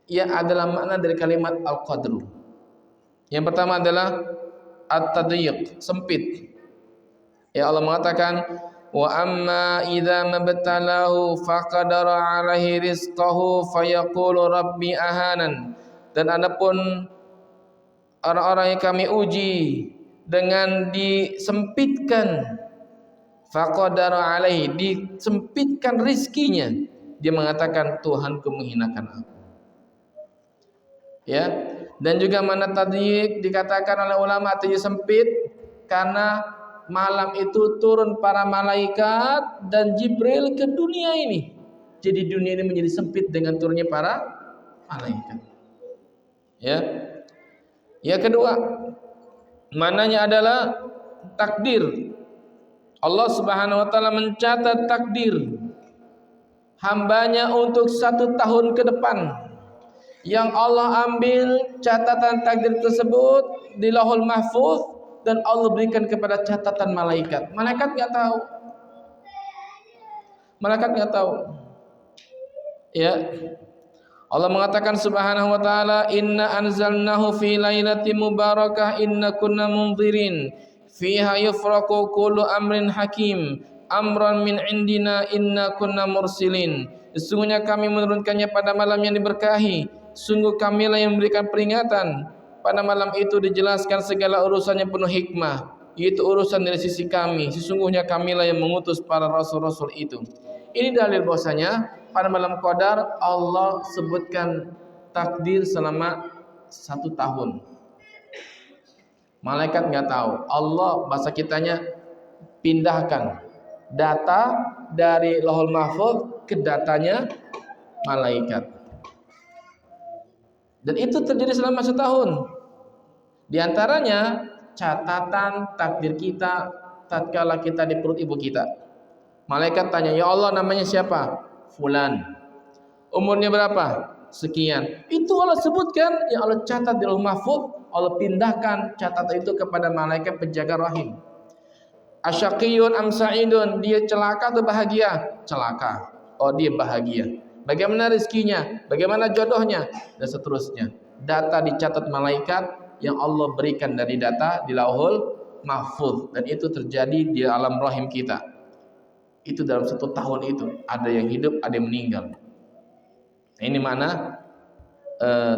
ia adalah makna dari kalimat al-qadru. Yang pertama adalah at-tadyiq, sempit. Ya Allah mengatakan wa amma idza mabtalahu faqadara alaihi rizqahu fayaqulu rabbi ahanan. Dan adapun orang-orang yang kami uji dengan disempitkan faqadara alaihi, disempitkan rizkinya, dia mengatakan Tuhanku menghinakan aku. Ya, dan juga mana tadi dikatakan oleh ulama tadi sempit karena malam itu turun para malaikat dan Jibril ke dunia ini. Jadi dunia ini menjadi sempit dengan turunnya para malaikat. Ya. Yang kedua, mananya adalah takdir. Allah Subhanahu wa taala mencatat takdir hambanya untuk 1 tahun ke depan. Yang Allah ambil catatan takdir tersebut di Lauhul Mahfuz dan Allah berikan kepada catatan malaikat. Malaikat enggak tahu. Malaikat enggak tahu. Ya. Allah mengatakan Subhanahu wa taala, "Inna anzalnahu fi lailatin mubarakah inna kunna munzirin fiha yufraqu kullu amrin hakim amran min indina inna kunna mursilin." Sesungguhnya kami menurunkannya pada malam yang diberkahi. Sungguh kamilah yang memberikan peringatan. Pada malam itu dijelaskan segala urusan yang penuh hikmah, yaitu urusan dari sisi kami. Sesungguhnya kamilah yang mengutus para rasul-rasul itu. Ini dalil bahwasanya pada malam Qadar Allah sebutkan takdir selama 1 tahun. Malaikat nggak tahu. Allah bahasa kitanya pindahkan data dari Lauhul Mahfuz ke datanya malaikat. Dan itu terjadi selama 1 tahun. Di antaranya catatan takdir kita tatkala kita di perut ibu kita. Malaikat tanya, "Ya Allah, namanya siapa?" Fulan. Umurnya berapa? Sekian. Itu Allah sebutkan, yang Allah catat di Lauhul Mahfuz, Allah pindahkan catatan itu kepada malaikat penjaga rahim. Asyaqiyun am sa'idun, dia celaka atau bahagia? Celaka. Oh, dia bahagia. Bagaimana rezekinya? Bagaimana jodohnya? Dan seterusnya. Data dicatat malaikat yang Allah berikan dari data di Lauhul Mahfuz, dan itu terjadi di alam rahim kita. Itu dalam 1 tahun itu ada yang hidup, ada yang meninggal. Ini mana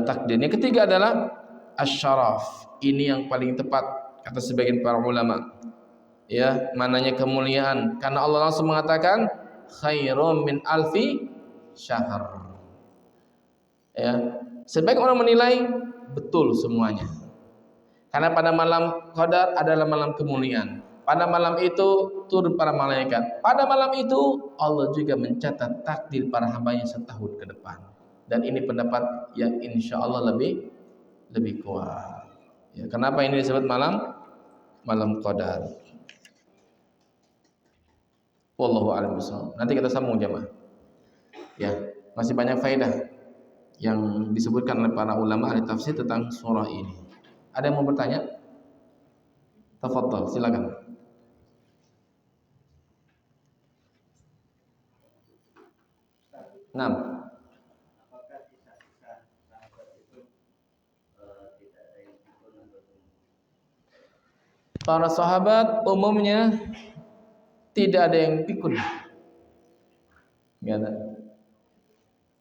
takdirnya. Ketiga adalah asy-syaraf. Ini yang paling tepat kata sebagian para ulama. Ya, mananya kemuliaan. Karena Allah langsung mengatakan khairum min alfi syahr. Ya, sebagian orang menilai betul semuanya. Karena pada malam Qadar adalah malam kemuliaan. Pada malam itu turun para malaikat. Pada malam itu Allah juga mencatat takdir para hambanya 1 tahun ke depan. Dan ini pendapat yang insya Allah lebih kuat. Ya, kenapa ini disebut malam Qadar? Wallahu a'lam bishawab. Nanti kita sambung jemaah. Ya, masih banyak faedah yang disebutkan oleh para ulama ahli tafsir tentang surah ini. Ada yang mau bertanya? Tafadhal, silakan. Nah, para sahabat umumnya tidak ada yang pikun.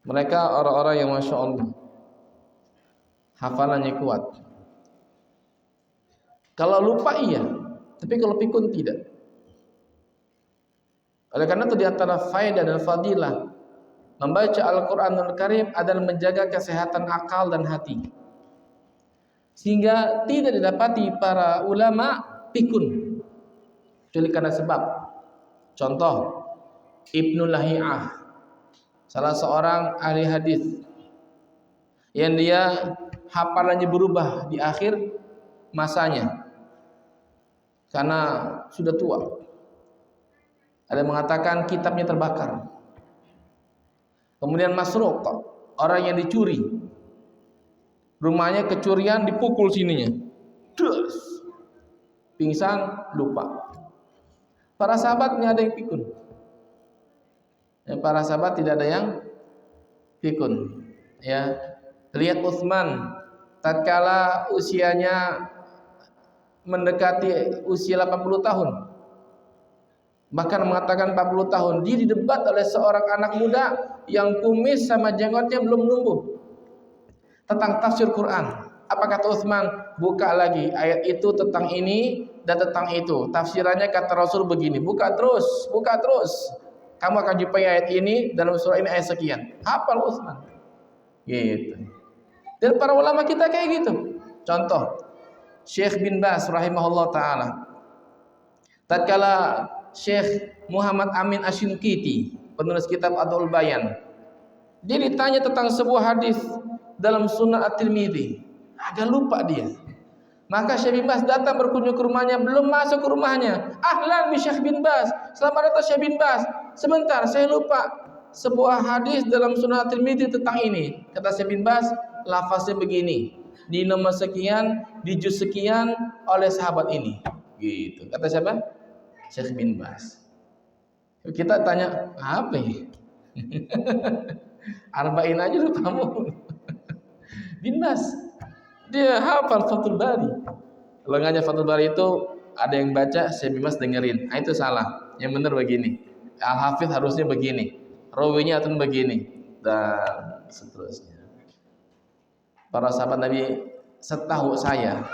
Mereka orang-orang yang masya Allah hafalannya kuat. Kalau lupa iya, tapi kalau pikun tidak. Oleh karena itu di antara faedah dan fadilah membaca Al-Qur'anul Karim adalah menjaga kesehatan akal dan hati. Sehingga tidak didapati para ulama pikun. Kecuali karena sebab. Contoh Ibnu Lahiyah, salah seorang ahli hadis yang dia hafalannya berubah di akhir masanya karena sudah tua. Ada yang mengatakan kitabnya terbakar. Kemudian Masruq, orang yang dicuri, rumahnya kecurian, dipukul sininya, dus, pingsan, lupa. Para sahabat tidak ada yang pikun. Para sahabat tidak ada yang pikun. Ya, lihat Utsman, tatkala usianya mendekati usia 80 tahun, bahkan mengatakan 40 tahun, dia didebat oleh seorang anak muda yang kumis sama jenggotnya belum numbuh tentang tafsir Quran. Apa kata Utsman? Buka lagi ayat itu tentang ini dan tentang itu. Tafsirannya kata Rasul begini. Buka terus, buka terus. Kamu akan jumpai ayat ini dalam surah ini ayat sekian. Hafal Utsman. Gitu. Dan para ulama kita kayak gitu. Contoh, Syekh bin Baz rahimahullah taala. Tatkala Syekh Muhammad Amin Asy-Syinkiti, penulis kitab Adul Bayan, dia ditanya tentang sebuah hadis dalam Sunan At-Tirmidzi, agak lupa dia. Maka Syekh bin Baz datang berkunjung ke rumahnya, belum masuk ke rumahnya. Ahlan bi Syekh bin Baz, selamat datang Syekh bin Baz. Sebentar, saya lupa sebuah hadis dalam Sunan At-Tirmidzi tentang ini. Kata Syekh bin Baz, lafaznya begini, di nomor sekian, di juz sekian oleh sahabat ini. Gitu. Kata siapa? Syekh bin Baz. Kita tanya, apa ya? Arba'in aja lu kamu. Bin Baz, dia hafal Fathul Bari. Kalau nggak hafal Fathul Bari itu ada yang baca, Syekh bin Baz dengerin. Nah, itu salah. Yang benar begini. Al-Hafidz harusnya begini. Rawinya atau begini dan seterusnya. Para sahabat Nabi, setahu saya,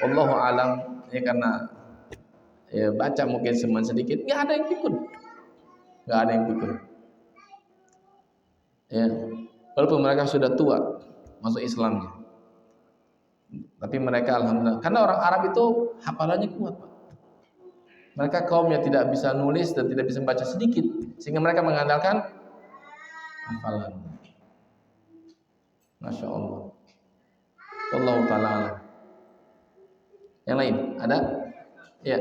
wallahu alam, ya karena ya baca mungkin cuma sedikit, nggak ada yang pikun, nggak ada yang pikun. Ya, walaupun mereka sudah tua masuk Islamnya, tapi mereka alhamdulillah, karena orang Arab itu hafalannya kuat, Pak. Mereka kaum yang tidak bisa nulis dan tidak bisa membaca sedikit, sehingga mereka mengandalkan hafalan. Masya Allah. Wallahu ta'ala. Yang lain ada? Ya.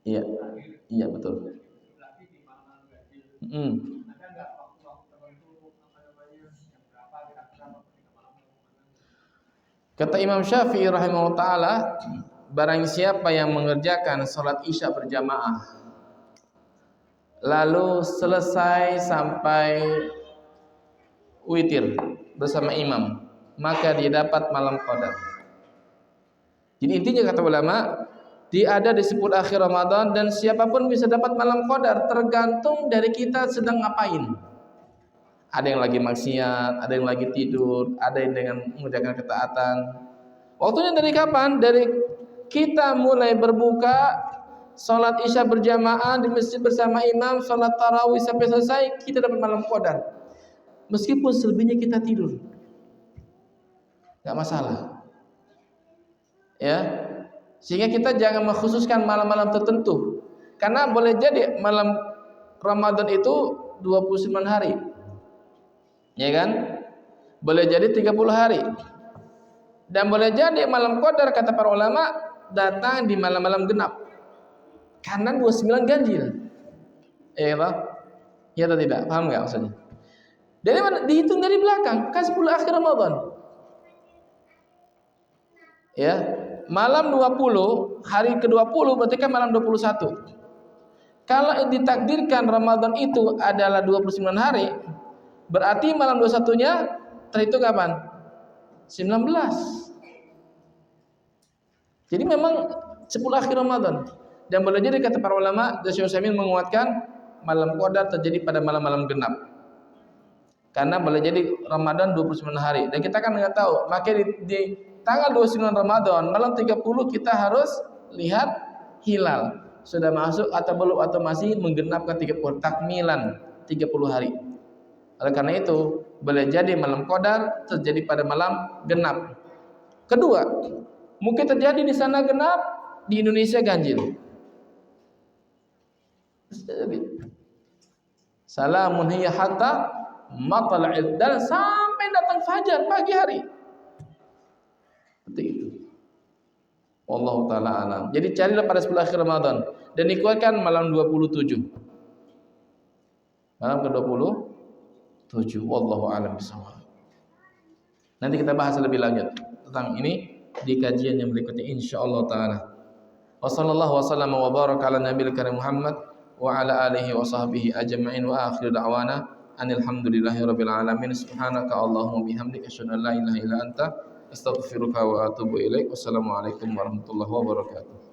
Iya, iya betul. Kata Imam Syafi'i rahimahullah taala, barang siapa yang mengerjakan salat Isya berjamaah lalu selesai sampai witir bersama imam, maka dia dapat malam qadar. Jadi intinya kata ulama, dia ada di 10 akhir Ramadan dan siapapun bisa dapat malam qadar, tergantung dari kita sedang ngapain. Ada yang lagi maksiat, ada yang lagi tidur, ada yang dengan mengerjakan ketaatan. Waktunya dari kapan? Dari kita mulai berbuka, salat Isya berjamaah di masjid bersama imam, salat tarawih sampai selesai, kita dapat malam qadar. Meskipun selebihnya kita tidur, nggak masalah. Ya, sehingga kita jangan mengkhususkan malam-malam tertentu, karena boleh jadi malam Ramadan itu 29 hari, ya kan? Boleh jadi 30 hari, dan boleh jadi malam qadar kata para ulama datang di malam-malam genap, karena 29 ganjil. Ya Pak? Ya atau tidak? Paham nggak maksudnya? Dari mana? Dihitung dari belakang, kan 10 akhir Ramadan. Ya, malam 20, hari ke-20 berarti kan malam 21. Kalau ditakdirkan Ramadan itu adalah 29 hari, berarti malam 21-nya terhitung kapan? 19. Jadi memang 10 akhir Ramadan. Dan boleh jadi kata para ulama, Syekh Utsaimin menguatkan malam qadar terjadi pada malam-malam genap. Karena boleh jadi Ramadan 29 hari. Dan kita kan nggak tahu, maka di tanggal 29 Ramadan, malam 30 kita harus lihat hilal. Sudah masuk atau belum, atau masih menggenapkan 30, takmilan 30 hari. Oleh karena itu, boleh jadi malam qadar terjadi pada malam genap. Kedua, mungkin terjadi di sana genap, di Indonesia ganjil. Salamun hiya hatta matla'id, dan sampai datang fajar pagi hari. Seperti itu. Wallahu taala alam. Jadi carilah pada 10 akhir Ramadan dan dikuatkan malam 27. Malam ke-27. Wallahu alam bisawab. Nanti kita bahas lebih lanjut tentang ini di kajian yang berikutnya insyaallah taala. Wa sallallahu wasallam wa baraka ala nabiyil karim Muhammad wa ala alihi wa sahbihi ajma'in wa akhiru da'wana anil hamdulillahi rabbil alamin. Subhanaka Allahumma bihamdika asyhadu an la ilaha illa anta astaghfiruka wa atubu ilaik. Wassalamualaikum warahmatullahi wabarakatuh.